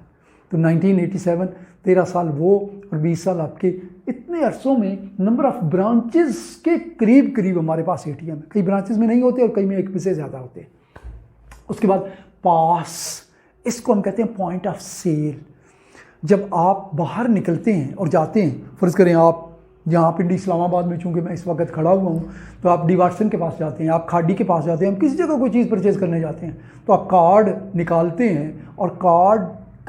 तो 1987, 13 साल वो और 20 साल आपके, इतने अरसों में नंबर ऑफ ब्रांचेस के करीब करीब हमारे पास ATM है। कई ब्रांचेस में नहीं होते और कई में एक से ज़्यादा होते हैं। उसके बाद पास, इसको हम कहते हैं पॉइंट ऑफ सेल। जब आप बाहर निकलते हैं और जाते हैं, फ़र्ज़ करें आप यहाँ पिंडी इस्लामाबाद में, चूँकि मैं इस वक्त खड़ा हुआ हूँ, तो आप डी वाटसन के पास जाते हैं, आप खाड़ी के पास जाते हैं, हम किसी जगह कोई चीज़ परचेज़ करने जाते हैं, तो आप कार्ड निकालते हैं और कार्ड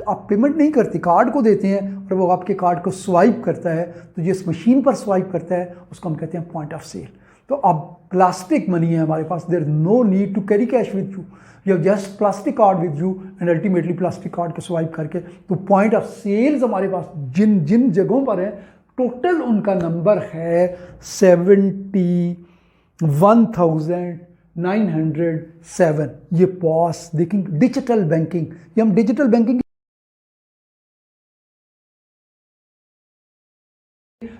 आप पेमेंट नहीं करते, कार्ड को देते हैं और वो आपके कार्ड को स्वाइप करता है। तो जिस मशीन पर स्वाइप करता है उसको हम कहते हैं पॉइंट ऑफ सेल। तो अब प्लास्टिक मनी है हमारे पास, there is no need to carry cash with you, you have just plastic card with you and ultimately plastic card को स्वाइप करके। तो पॉइंट ऑफ सेल्स हमारे पास जिन जिन जगहों पर है, टोटल उनका नंबर है 71,907। ये पॉस देखेंगे, डिजिटल बैंकिंग, ये हम डिजिटल बैंकिंग,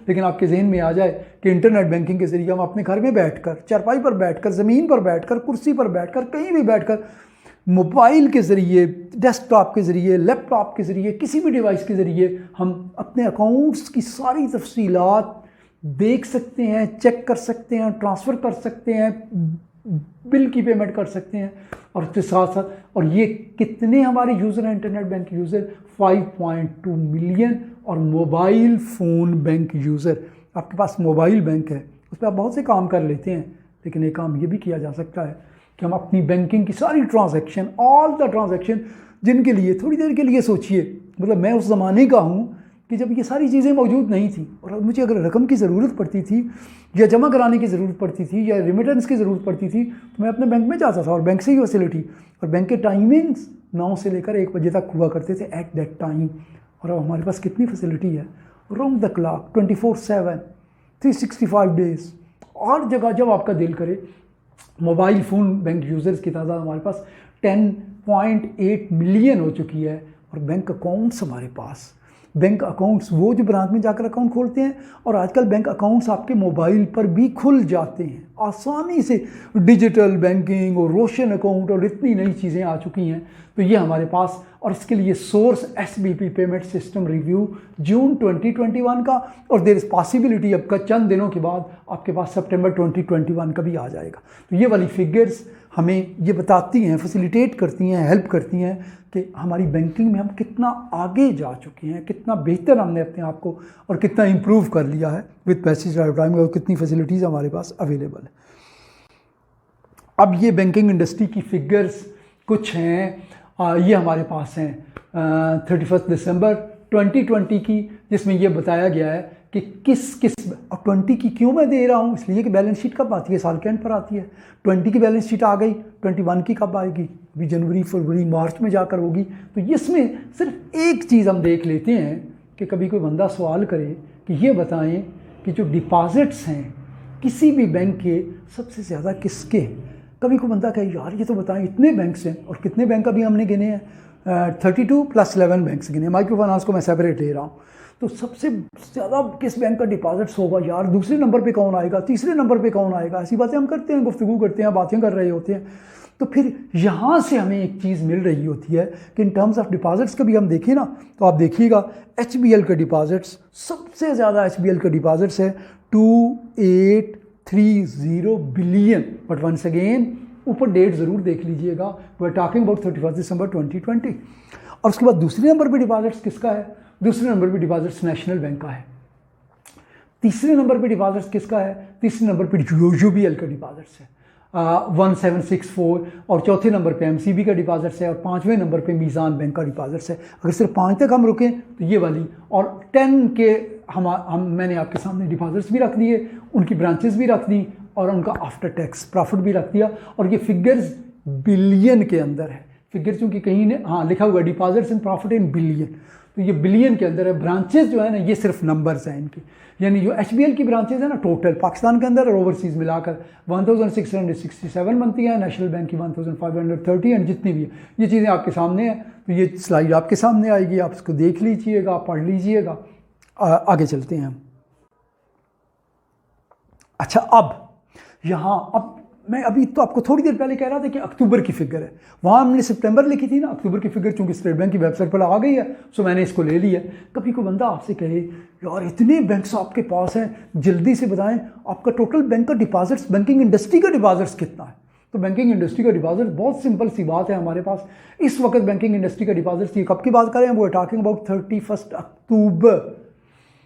लेकिन आपके जहन में आ जाए कि इंटरनेट बैंकिंग के जरिए हम अपने घर में बैठकर, चारपाई पर बैठकर, ज़मीन पर बैठकर, कुर्सी पर बैठकर, कहीं भी बैठकर, मोबाइल के ज़रिए, डेस्कटॉप के ज़रिए, लैपटॉप के ज़रिए, किसी भी डिवाइस के ज़रिए हम अपने अकाउंट्स की सारी तफसीलात देख सकते हैं, चेक कर सकते हैं, ट्रांसफ़र कर सकते हैं, बिल की पेमेंट कर सकते हैं। और उसके साथ साथ, और ये कितने हमारे यूज़र हैं इंटरनेट बैंक यूज़र? 5.2 मिलियन। और मोबाइल फ़ोन बैंक यूज़र, आपके पास मोबाइल बैंक है, उस पर आप बहुत से काम कर लेते हैं, लेकिन एक काम ये भी किया जा सकता है कि हम अपनी बैंकिंग की सारी ट्रांजैक्शन, ऑल द ट्रांजैक्शन, जिनके लिए थोड़ी देर के लिए सोचिए, मतलब मैं उस ज़माने का हूँ कि जब ये सारी चीज़ें मौजूद नहीं थी और मुझे अगर रकम की ज़रूरत पड़ती थी या जमा कराने की ज़रूरत पड़ती थी या रेमिटेंस की ज़रूरत पड़ती थी, तो मैं अपने बैंक में जाता था और बैंक से ही फैसिलिटी, और बैंक के टाइमिंग्स 9 से लेकर 1 बजे तक हुआ करते थे एट दैट टाइम। और अब हमारे पास कितनी फैसिलिटी है, राउंड द क्लॉक, 24/7, 365 डेज़, और जगह जब आपका दिल करे। मोबाइल फ़ोन बैंक यूज़र्स की तादाद हमारे पास 10.8 मिलियन हो चुकी है। और बैंक अकाउंट्स हमारे पास, बैंक अकाउंट्स वो जो ब्रांच में जाकर अकाउंट खोलते हैं, और आजकल बैंक अकाउंट्स आपके मोबाइल पर भी खुल जाते हैं आसानी से, डिजिटल बैंकिंग और रोशन अकाउंट और इतनी नई चीज़ें आ चुकी हैं। तो ये हमारे पास, और इसके लिए source SBP payment system review June 2021 का, और देयर इज़ पॉसिबिलिटी अब का चंद दिनों के बाद आपके पास सितंबर 2021 का भी आ जाएगा। तो ये वाली फिगर्स हमें ये बताती हैं, फैसिलिटेट करती हैं, हेल्प करती हैं कि हमारी बैंकिंग में हम कितना आगे जा चुके हैं, कितना बेहतर हमने अपने आप को और कितना इम्प्रूव कर लिया है विद पैसेज ऑफ टाइम, और कितनी फैसिलिटीज़ हमारे पास अवेलेबल है। अब ये बैंकिंग इंडस्ट्री की फिगर्स कुछ हैं, ये हमारे पास हैं 31 दिसंबर 2020 की, जिसमें ये बताया गया है कि किस किस, और 20 की क्यों मैं दे रहा हूँ, इसलिए कि बैलेंस शीट कब आती है, साल के एंड पर आती है। 20 की बैलेंस शीट आ गई, 21 की कब आएगी, अभी जनवरी फरवरी मार्च में जाकर होगी। तो इसमें सिर्फ एक चीज़ हम देख लेते हैं कि कभी कोई बंदा सवाल करे कि ये बताएं कि जो डिपॉजिट्स हैं किसी भी बैंक के सबसे ज़्यादा किसके। कभी कोई बंदा कहे यार ये तो बताएं, इतने बैंक्स हैं, और कितने बैंक अभी हमने गिने हैं, 32 + 11 बैंक्स गिने। माइक्रो फाइनेंस को मैं सेपरेट ले रहा हूँ। तो सबसे ज़्यादा किस बैंक का डिपॉजिट्स होगा यार, दूसरे नंबर पे कौन आएगा, तीसरे नंबर पे कौन आएगा, ऐसी बातें हम करते हैं, गुफ्तगू करते हैं, बातें कर रहे होते हैं। तो फिर यहाँ से हमें एक चीज़ मिल रही होती है कि इन टर्म्स ऑफ डिपॉजिट्स कभी हम देखें ना, तो आप देखिएगा HBL के डिपॉजिट्स, सबसे ज़्यादा HBL के डिपॉजिट्स है 2830 बिलियन। बट वंस अगेन ऊपर डेट ज़रूर देख लीजिएगा, वी आर टॉकिंग अबाउट 31 दिसंबर 2020। और उसके बाद दूसरे नंबर पे डिपॉजिट्स किसका है? दूसरे नंबर पे डिपॉजिट्स नेशनल बैंक का है। तीसरे नंबर पे डिपॉजिट्स किसका है? तीसरे नंबर पे यूबीएल का डिपॉजिट्स है 1764, और चौथे नंबर पे एमसीबी का डिपॉजिट्स है, और पाँचवें नंबर पे मीज़ान बैंक का डिपॉजिट्स है। अगर सिर्फ 5 तक हम रुकें तो ये वाली, और 10 के हम मैंने आपके सामने डिपॉजिट्स भी रख दिए, उनकी ब्रांचेस भी रख दी, और उनका आफ्टर टैक्स प्रॉफिट भी रख दिया। और ये फिगर्स बिलियन के अंदर है। फिगर चूँकि कहीं ने लिखा हुआ है deposits and profit in billion, तो ये बिलियन के अंदर है। ब्रांचेस जो है ना, ये सिर्फ नंबर्स हैं इनकी, यानी जो एचबीएल की ब्रांचेस है ना टोटल पाकिस्तान के अंदर और ओवरसीज़ मिलाकर 1667 बनती हैं। नेशनल बैंक की 1530 एंड जितनी भी है, ये चीज़ें आपके सामने हैं। तो ये स्लाइड आपके सामने आएगी, आप इसको देख लीजिएगा, पढ़ लीजिएगा। आगे चलते हैं हम। अच्छा, अब मैं अभी तो आपको थोड़ी देर पहले कह रहा था कि अक्टूबर की फिगर है, वहाँ हमने सितंबर लिखी थी ना। अक्टूबर की फिगर चूंकि स्टेट बैंक की वेबसाइट पर आ गई है, सो मैंने इसको ले लिया। कभी कोई बंदा आपसे कहे यार इतने बैंक्स आपके पास हैं, जल्दी से बताएं आपका टोटल बैंक का डिपॉजिट्स, बैंकिंग इंडस्ट्री का डिपॉजिट्स कितना है? तो बैंकिंग इंडस्ट्री का डिपॉजिट बहुत सिंपल सी बात है हमारे पास इस वक्त बैंकिंग इंडस्ट्री का डिपॉजिट्स ये कब की बात करें, वो टॉकिंग अबाउट 31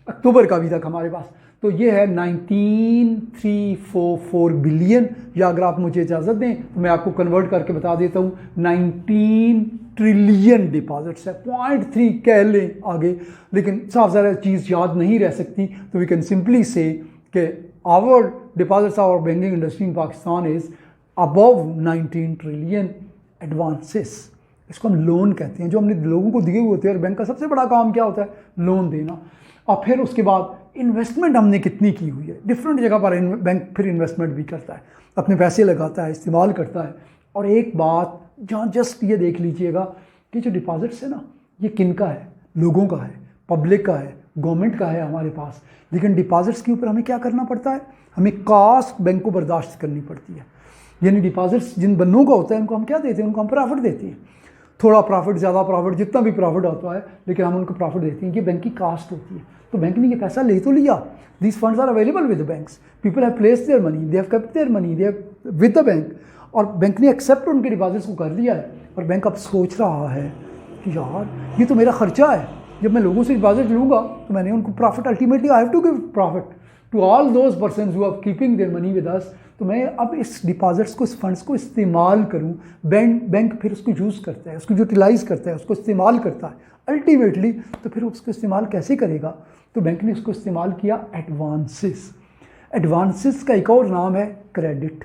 अक्टूबर का अभी तक हमारे पास। तो ये है 19344 बिलियन, या अगर आप मुझे इजाज़त दें तो मैं आपको कन्वर्ट करके बता देता हूँ 19 ट्रिलियन डिपॉजिट्स है। 0.3 कह लें आगे, लेकिन साफ ज़्यादा चीज़ याद नहीं रह सकती, तो वी कैन सिंपली से कि our deposits our banking industry in Pakistan is above 19 trillion advances. इसको हम लोन कहते हैं, जो हमने लोगों को दिए हुए होते हैं। और बैंक का सबसे बड़ा काम क्या होता है? लोन देना। और फिर उसके बाद इन्वेस्टमेंट हमने कितनी की हुई है, डिफरेंट जगह पर बैंक फिर इन्वेस्टमेंट भी करता है, अपने पैसे लगाता है, इस्तेमाल करता है। और एक बात जहाँ जस्ट ये देख लीजिएगा कि जो डिपॉजिट्स है ना, ये किन का है? लोगों का है, पब्लिक का है, गवर्नमेंट का है हमारे पास। लेकिन डिपॉजिट्स के ऊपर हमें क्या करना पड़ता है? हमें कास्ट बैंक को बर्दाश्त करनी पड़ती है। यानी डिपॉजिट्स जिन बन्नों का होता है उनको हम क्या देते हैं? उनको हम प्रॉफिट देते हैं, थोड़ा प्रॉफिट, ज़्यादा प्रॉफिट, जितना भी प्रॉफिट आता है, लेकिन हम उनको प्रॉफिट देते हैं। ये बैंक की कास्ट होती है। तो बैंक ने ये पैसा ले तो लिया, these funds are available with the banks, people have placed their money, they have kept their money, they have with the bank, और बैंक ने एक्सेप्ट उनके डिपॉजिट्स को कर लिया है। और बैंक अब सोच रहा है कि यार ये तो मेरा खर्चा है, जब मैं लोगों से डिपॉजिट लूँगा तो मैंने उनको profit, ultimately I have to give profit to all those persons who are keeping their money with us. तो मैं अब इस डिपॉजिट्स को, इस फंड्स को इस्तेमाल करूं। बैंक फिर उसको यूज़ करता है, उसको यूटिलाइज़ करता है, उसको इस्तेमाल करता है अल्टीमेटली। तो फिर उसको इस्तेमाल कैसे करेगा? तो बैंक ने उसको इस्तेमाल किया एडवांसेस। एडवांसेस का एक और नाम है क्रेडिट।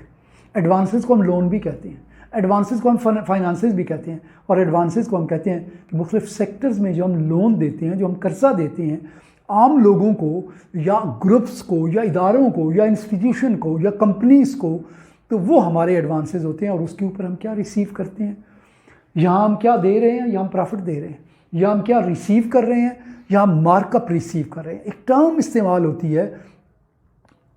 एडवांसेस को हम लोन भी कहते हैं, एडवांसेस को हम फाइनेंसेस भी कहते हैं, और एडवांसेस को हम कहते हैं कि मुख्तलिफ सेक्टर्स में जो हम लोन देते हैं, जो हम कर्जा देते हैं आम लोगों को या ग्रुप्स को या इदारों को या इंस्टीट्यूशन को या कंपनीज़ को, तो वो हमारे एडवांसेस होते हैं। और उसके ऊपर हम क्या रिसीव करते हैं? यहाँ हम क्या दे रहे हैं? या हम प्रॉफिट दे रहे हैं? या हम क्या रिसीव कर रहे हैं? या हम मार्कअप रिसीव कर रहे हैं? एक टर्म इस्तेमाल होती है,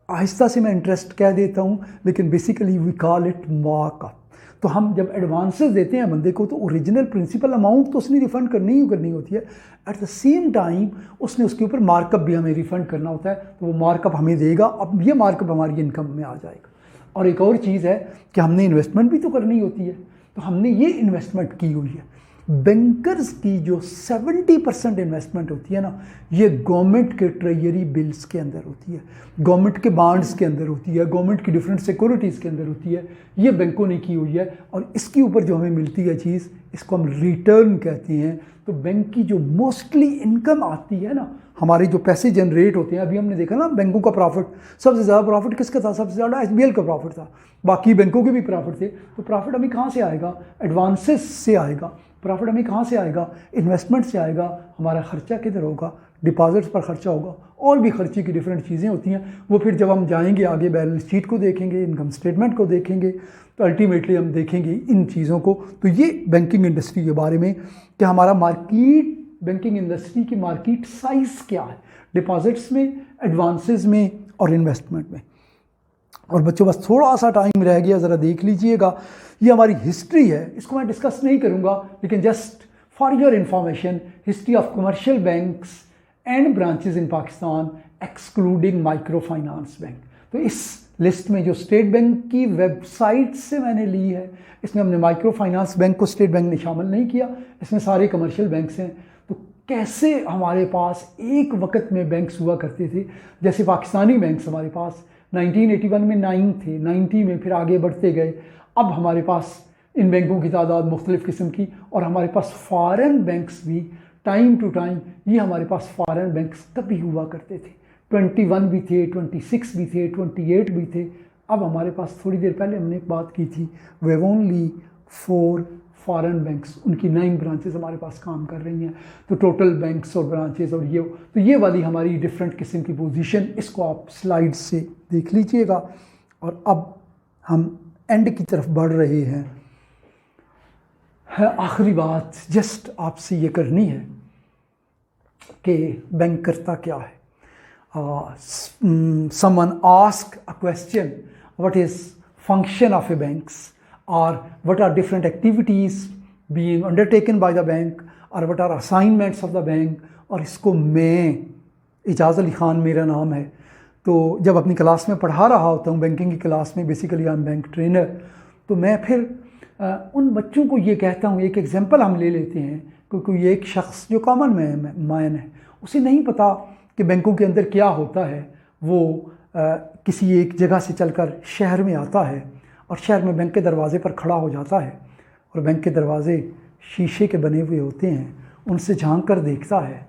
आहिस्ता से मैं इंटरेस्ट कह देता हूँ, लेकिन basically we call it markup. तो हम जब एडवांसेस देते हैं बंदे को, तो ओरिजिनल प्रिंसिपल अमाउंट तो उसने रिफ़ंड करनी होती है, एट द सेम टाइम उसने उसके ऊपर मार्कअप भी हमें रिफ़ंड करना होता है। तो वो मार्कअप हमें देगा, अब ये मार्कअप हमारी इनकम में आ जाएगा। और एक और चीज़ है कि हमने इन्वेस्टमेंट भी तो करनी होती है, तो हमने ये इन्वेस्टमेंट की हुई है। बैंकर्स की जो 70% इन्वेस्टमेंट होती है ना, ये गवर्नमेंट के ट्रेजरी बिल्स के अंदर होती है, गवर्नमेंट के बॉन्ड्स के अंदर होती है, गवर्नमेंट की डिफरेंट सिक्योरिटीज़ के अंदर होती है। ये बैंकों ने की हुई है, और इसके ऊपर जो हमें मिलती है चीज़, इसको हम रिटर्न कहते हैं। तो बैंक की जो मोस्टली इनकम आती है ना, हमारे जो पैसे जनरेट होते हैं, अभी हमने देखा ना बैंकों का प्रॉफिट, सबसे ज़्यादा प्रॉफिट किसका था? सबसे ज़्यादा एचबीएल का प्रॉफिट था, बाकी बैंकों के भी प्रॉफिट थे। तो प्रॉफिट हमें कहाँ से आएगा? एडवांसेस से आएगा। प्रॉफिट हमें कहाँ से आएगा? इन्वेस्टमेंट से आएगा। हमारा खर्चा किधर होगा? डिपॉजिट्स पर खर्चा होगा। और भी खर्चे की डिफरेंट चीज़ें होती हैं, वो फिर जब हम जाएंगे आगे बैलेंस शीट को देखेंगे, इनकम स्टेटमेंट को देखेंगे, तो अल्टीमेटली हम देखेंगे इन चीज़ों को। तो ये बैंकिंग इंडस्ट्री के बारे में कि हमारा मार्केट, बैंकिंग इंडस्ट्री की मार्केट साइज़ क्या है, डिपॉजिट्स में, एडवांसेस में और इन्वेस्टमेंट में। और बच्चों बस थोड़ा सा टाइम रह गया, ज़रा देख लीजिएगा। ये हमारी हिस्ट्री है, इसको मैं डिस्कस नहीं करूँगा, लेकिन just for your information, history of commercial banks and branches in Pakistan excluding micro finance bank. तो इस लिस्ट में जो स्टेट बैंक की वेबसाइट से मैंने ली है, इसमें हमने माइक्रो फाइनेंस बैंक को स्टेट बैंक ने शामिल नहीं किया, इसमें सारे कमर्शियल बैंक्स हैं। तो कैसे हमारे पास एक वक्त में बैंक्स हुआ करते थे, जैसे पाकिस्तानी बैंक्स हमारे पास 1981 में 9 थे, 90 में फिर आगे बढ़ते गए, अब हमारे पास इन बैंकों की तादाद मुख्तलिफ़ किस्म की, और हमारे पास फ़ॉरेन बैंक्स भी टाइम टू टाइम, ये हमारे पास फ़ॉरेन बैंक्स तभी हुआ करते थे, 21 भी थे, 26 भी थे, 28 भी थे। अब हमारे पास थोड़ी देर पहले हमने एक बात की थी, वे ओनली 4 फॉरेन बैंक्स, उनकी 9 ब्रांचेस हमारे पास काम कर रही हैं। तो टोटल बैंक्स और ब्रांचेस और ये, तो ये वाली हमारी डिफरेंट किस्म की पोजीशन, इसको आप स्लाइड से देख लीजिएगा। और अब हम एंड की तरफ बढ़ रहे हैं। आखिरी बात जस्ट आपसे ये करनी है कि बैंक करता क्या है। Someone ask a question, what is function of a banks, or what are different activities being undertaken by the bank, or what are assignments of the bank। और इसको मैं, इजाज़ अली ख़ान मेरा नाम है, तो जब अपनी क्लास में पढ़ा रहा होता हूँ, बैंकिंग की क्लास में, basically I am bank trainer, तो मैं फिर उन बच्चों को ये कहता हूँ, एक एग्जांपल हम ले लेते हैं, क्योंकि एक शख्स जो कॉमन मैन है, उसे नहीं पता कि बैंकों के अंदर क्या होता है। वो किसी एक जगह से चलकर शहर में आता है और शहर में बैंक के दरवाज़े पर खड़ा हो जाता है, और बैंक के दरवाज़े शीशे के बने हुए होते हैं, उनसे झांक कर देखता है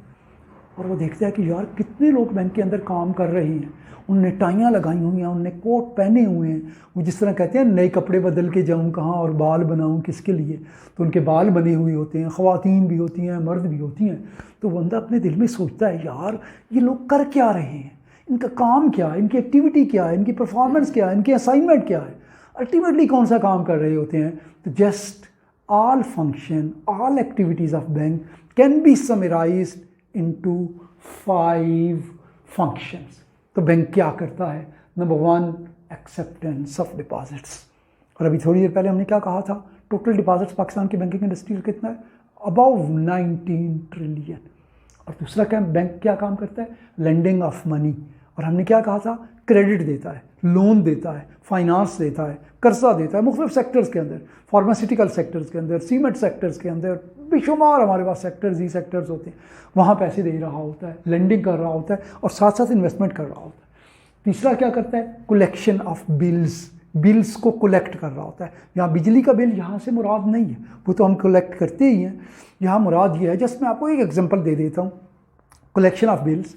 और वो देखता है कि यार कितने लोग बैंक के अंदर काम कर रहे हैं, उनने टाइयाँ लगाई हुई हैं, उनने कोट पहने हुए हैं, वो जिस तरह कहते हैं नए कपड़े बदल के जाऊँ कहाँ और बाल बनाऊँ किसके लिए, तो उनके बाल बने हुए होते हैं, ख़वातीन भी होती हैं, मर्द भी होती हैं। तो बंदा अपने दिल में सोचता है यार ये लोग कर क्या रहे हैं, इनका काम क्या है, इनकी एक्टिविटी क्या है, इनकी परफॉर्मेंस क्या है, इनकी असाइनमेंट क्या है, अल्टीमेटली कौन सा काम कर रहे होते हैं। तो just all function, all activities of bank can be summarised into 5 functions. तो बैंक क्या करता है? Number 1, acceptance of deposits. और अभी थोड़ी देर पहले हमने क्या कहा था, टोटल डिपॉजिट्स पाकिस्तान की बैंकिंग इंडस्ट्री का कितना है? About 19 trillion. और दूसरा क्या, बैंक क्या काम करता है? Lending of money. और हमने क्या कहा था, क्रेडिट देता है, लोन देता है, फाइनेंस देता है, कर्जा देता है मुख्तलिफ सेक्टर्स के अंदर, फार्मास्यूटिकल सेक्टर्स के अंदर, सीमेंट सेक्टर्स के अंदर, बेशुमार हमारे पास सेक्टर्स ही सेक्टर्स होते हैं, वहाँ पैसे दे रहा होता है, लेंडिंग कर रहा होता है और साथ साथ इन्वेस्टमेंट कर रहा होता है। तीसरा क्या करता है, कलेक्शन ऑफ बिल्स, बिल्स को कलेक्ट कर रहा होता है। यहाँ बिजली का बिल यहाँ से मुराद नहीं है, वो तो हम कलेक्ट करते ही हैं, यहाँ मुराद ये है, जस्ट मैं आपको एक एग्जांपल दे देता हूँ। कलेक्शन ऑफ बिल्स,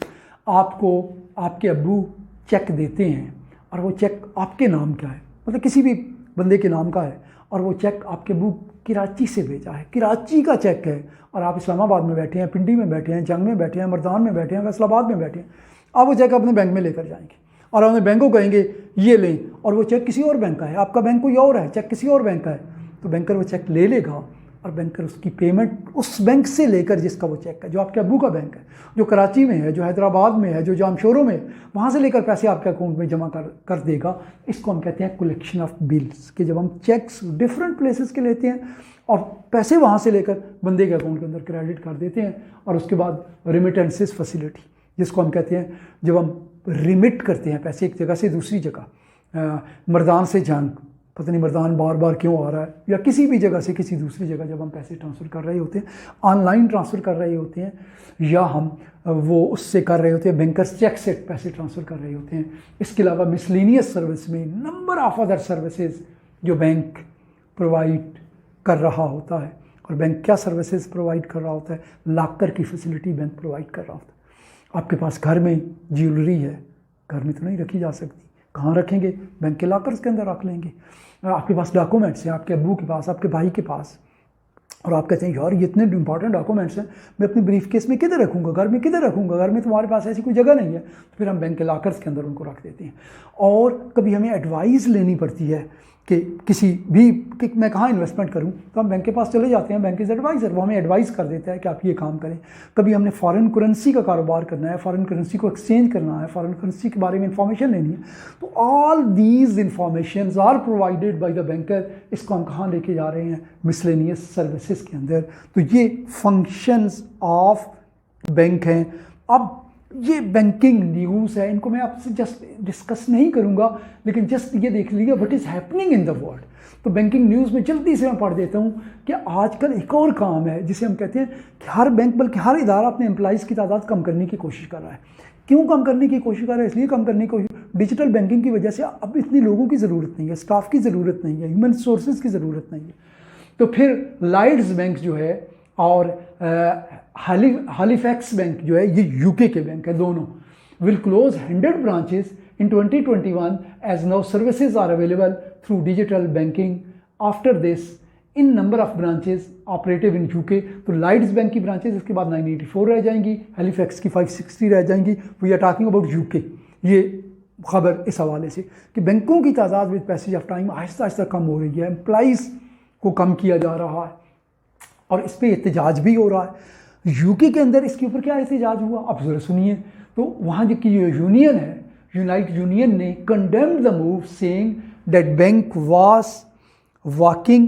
आपको आपके अब्बू चेक देते हैं और वो चेक आपके नाम का है, मतलब किसी भी बंदे के नाम का है, और वो चेक आपके अब्बू कराची से भेजा है, कराची का चेक है, और आप इस्लामाबाद में बैठे हैं, पिंडी में बैठे हैं, जंग में बैठे हैं, मर्दान में बैठे हैं, फैसलाबाद में बैठे हैं। आप वो चेक अपने बैंक में लेकर जाएंगे और अपने बैंक को कहेंगे ये लें, और वो चेक किसी और बैंक का है, आपका बैंक कोई और है, चेक किसी और बैंक का है, तो बैंकर वो चेक ले लेगा और बैंकर उसकी पेमेंट उस बैंक से लेकर जिसका वो चेक है, जो आपके अब्बू का बैंक है, जो कराची में है, जो हैदराबाद में है, जो जामशोरों में है, वहाँ से लेकर पैसे आपके अकाउंट में जमा कर देगा। इसको हम कहते हैं कलेक्शन ऑफ बिल्स, कि जब हम चेक्स डिफरेंट प्लेसेस के लेते हैं और पैसे वहाँ से लेकर बंदे के अकाउंट के अंदर क्रेडिट कर देते हैं। और उसके बाद रिमिटेंसेस फैसिलिटी, जिसको हम कहते हैं जब हम रिमिट करते हैं पैसे एक जगह से दूसरी जगह, मर्दान से जंग, पता नहीं मर्दान बार बार क्यों आ रहा है, या किसी भी जगह से किसी दूसरी जगह जब हम पैसे ट्रांसफ़र कर रहे होते हैं, ऑनलाइन ट्रांसफ़र कर रहे होते हैं, या हम वो उससे कर रहे होते हैं, बैंकर्स चेक से पैसे ट्रांसफ़र कर रहे होते हैं। इसके अलावा मिसलेनियस सर्विस में नंबर ऑफ अदर सर्विसेज जो बैंक प्रोवाइड कर रहा होता है। और बैंक क्या सर्विसेज प्रोवाइड कर रहा होता है? लॉकर की फैसिलिटी बैंक प्रोवाइड कर रहा होता है। आपके पास घर में ज्वेलरी है, घर में तो नहीं रखी जा सकती, कहाँ रखेंगे? बैंक के लॉकर्स के अंदर रख लेंगे। आपके पास डॉक्यूमेंट्स हैं, आपके अब्बू के पास, आपके भाई के पास, और आप कहते हैं यार ये इतने इंपॉर्टेंट डॉक्यूमेंट्स हैं, मैं अपनी ब्रीफ केस में किधर रखूँगा, घर में किधर रखूँगा, घर में तुम्हारे पास ऐसी कोई जगह नहीं है, तो फिर हम बैंक के लॉकर्स के अंदर उनको रख देते हैं। और कभी हमें एडवाइस लेनी पड़ती है कि किसी भी कि मैं कहाँ इन्वेस्टमेंट करूँ, तो हम बैंक के पास चले जाते हैं, बैंक इज़ एडवाइज़र, वो हमें एडवाइस कर देता है कि आप ये काम करें। कभी हमने फॉरेन करेंसी का कारोबार करना है, फॉरेन करेंसी को एक्सचेंज करना है, फॉरेन करेंसी के बारे में इंफॉर्मेशन लेनी है, तो all these information are provided by the banker. इसको हम कहाँ लेके जा रहे हैं? मिसलेनियस सर्विसेज के अंदर। तो ये फंक्शंस ऑफ बैंक हैं। अब ये बैंकिंग न्यूज़ है, इनको मैं आपसे जस्ट डिस्कस नहीं करूँगा, लेकिन जस्ट ये देख लीजिए what is happening in the world. तो बैंकिंग न्यूज़ में जल्दी से मैं पढ़ देता हूँ कि आजकल एक और काम है जिसे हम कहते हैं कि हर बैंक बल्कि हर इदारा अपने एम्प्लॉइज़ की तादाद कम करने की कोशिश कर रहा है। क्यों कम करने की कोशिश कर रहा है? इसलिए कम करने की कोशिश, डिजिटल बैंकिंग की वजह से अब इतनी लोगों की ज़रूरत नहीं है, स्टाफ की ज़रूरत नहीं है, ह्यूमन रिसोर्सेज की ज़रूरत नहीं है। तो फिर लाइड्स बैंक जो है और हालीफैक्स बैंक जो है, ये यूके के बैंक है दोनों, will close 100 branches in 2021 as now services are available through digital banking. After this, in number of branches operative in UK, तो लाइड्स बैंक की ब्रांचेस इसके बाद 984 रह जाएंगी, हैलीफैक्स की 560 रह जाएंगी। We are talking about UK. ये खबर इस हवाले से कि बैंकों की तादाद with passage of time Aahista Aahista कम हो रही है, एम्प्लॉइज़ को कम किया जा रहा है और इस पर एहतजाज भी हो रहा है। यूके के अंदर इसके ऊपर क्या एहतजाज हुआ आप ज़रा सुनिए। तो वहाँ जो की यूनियन है, यूनाइटेड यूनियन ने condemned the move saying that bank was walking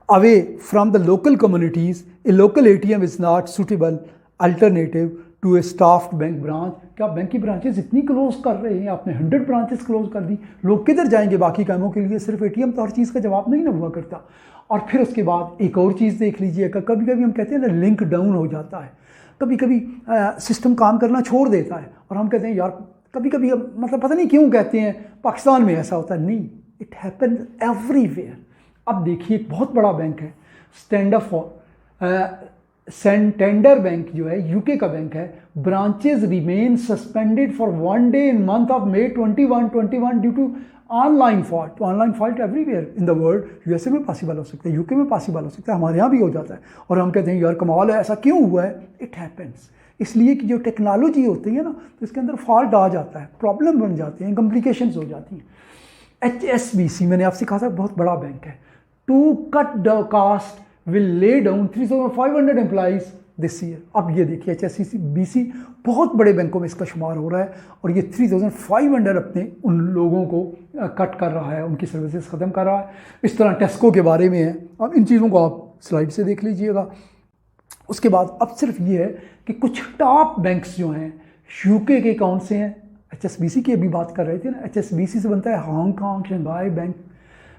away from the local communities. A local ATM is not suitable alternative to a staffed bank branch. क्या आप बैंक की ब्रांचेस इतनी क्लोज कर रहे हैं? आपने 100 ब्रांचेस क्लोज कर दी, लोग किधर जाएंगे बाकी कामों के लिए? सिर्फ एटीएम तो हर चीज़ का जवाब नहीं ना हुआ करता। और फिर उसके बाद एक और चीज़ देख लीजिएगा, कभी कभी हम कहते हैं ना लिंक डाउन हो जाता है, कभी कभी सिस्टम काम करना छोड़ देता है और हम कहते हैं यार कभी कभी, मतलब पता नहीं क्यों कहते हैं पाकिस्तान में ऐसा होता है। नहीं, इट हैपन एवरीवेयर। अब देखिए एक बहुत बड़ा बैंक है सेंटेंडर बैंक जो है यूके का बैंक है, branches remain suspended for 1 day in month of May 2021 due to online fault. तो online fault everywhere in the world, USA में पॉसिबल हो सकता है, यूके में पॉसिबल हो सकता है, हमारे यहाँ भी हो जाता है और हम कहते हैं यार कमाल है, ऐसा क्यों हुआ है? It happens. इसलिए कि जो टेक्नोलॉजी होती है ना, तो इसके अंदर फॉल्ट आ जाता है, प्रॉब्लम बन जाती हैं, कॉम्प्लिकेशंस हो जाती हैं। HSBC मैंने आपसे कहा था बहुत बड़ा बैंक है। To cut the cost will lay down 3500 employees this year. अब ये देखिए HSBC बहुत बड़े बैंकों में इसका शुमार हो रहा है और ये 3500 अपने उन लोगों को कट कर रहा है, उनकी सर्विसेज ख़त्म कर रहा है। इस तरह टेस्को के बारे में है। अब इन चीज़ों को आप स्लाइड से देख लीजिएगा। उसके बाद अब सिर्फ ये है कि कुछ टॉप बैंक्स जो हैं यूके के कौन से हैं? HSBC की अभी बात कर रहे थे ना, HSBC से बनता है Hong Kong Shanghai bank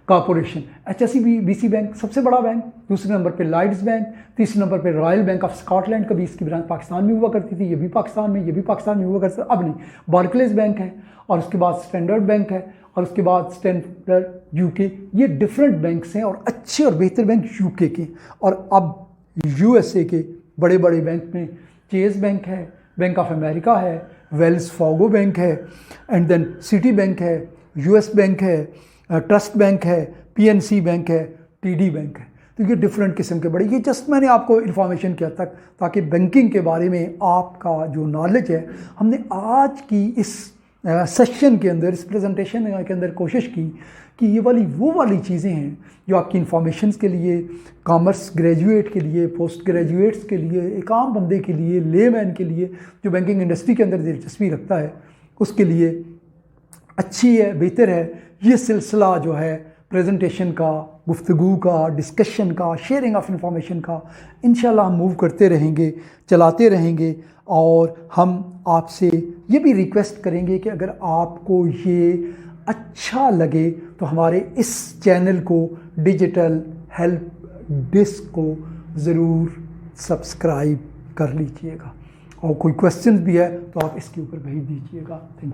corporation. HSBC bank सबसे बड़ा बैंक, दूसरे नंबर पे लाइड्स बैंक, तीसरे नंबर पे रॉयल बैंक ऑफ स्कॉटलैंड। कभी इसकी ब्रांच पाकिस्तान में हुआ करती थी, ये भी पाकिस्तान में हुआ करता, अब नहीं। बार्कलेज बैंक है और उसके बाद स्टैंडर्ड बैंक है और उसके बाद स्टैंडर्ड यूके। ये डिफरेंट बैंक्स हैं और अच्छे और बेहतर बैंक यूके के। और अब यूएसए के बड़े बड़े बैंक में चेज बैंक है, बैंक ऑफ अमेरिका है, वेल्स फार्गो बैंक है, एंड देन सिटी बैंक है, यूएस बैंक है, ट्रस्ट बैंक है, PNC बैंक है, TD बैंक है। तो ये डिफरेंट किस्म के बड़े, ये जस्ट मैंने आपको इन्फॉर्मेशन किया तक ताकि बैंकिंग के बारे में आपका जो नॉलेज है, हमने आज की इस सेशन के अंदर, इस प्रेजेंटेशन के अंदर कोशिश की कि ये वो वाली चीज़ें हैं जो आपकी इन्फॉर्मेशन के लिए, कॉमर्स ग्रेजुएट के लिए, पोस्ट ग्रेजुएट्स के लिए, एक आम बंदे के लिए, लेमैन के लिए जो बैंकिंग इंडस्ट्री के अंदर दिलचस्पी रखता है, उसके लिए अच्छी है, बेहतर है। ये सिलसिला जो है प्रेजेंटेशन का, गुफ्तगू का, डिस्कशन का, शेयरिंग ऑफ इंफॉर्मेशन का, इंशाल्लाह हम मूव करते रहेंगे, चलाते रहेंगे। और हम आपसे ये भी रिक्वेस्ट करेंगे कि अगर आपको ये अच्छा लगे तो हमारे इस चैनल को, डिजिटल हेल्प डेस्क को ज़रूर सब्सक्राइब कर लीजिएगा और कोई क्वेश्चन भी है तो आप इसके ऊपर भेज दीजिएगा। Thank you.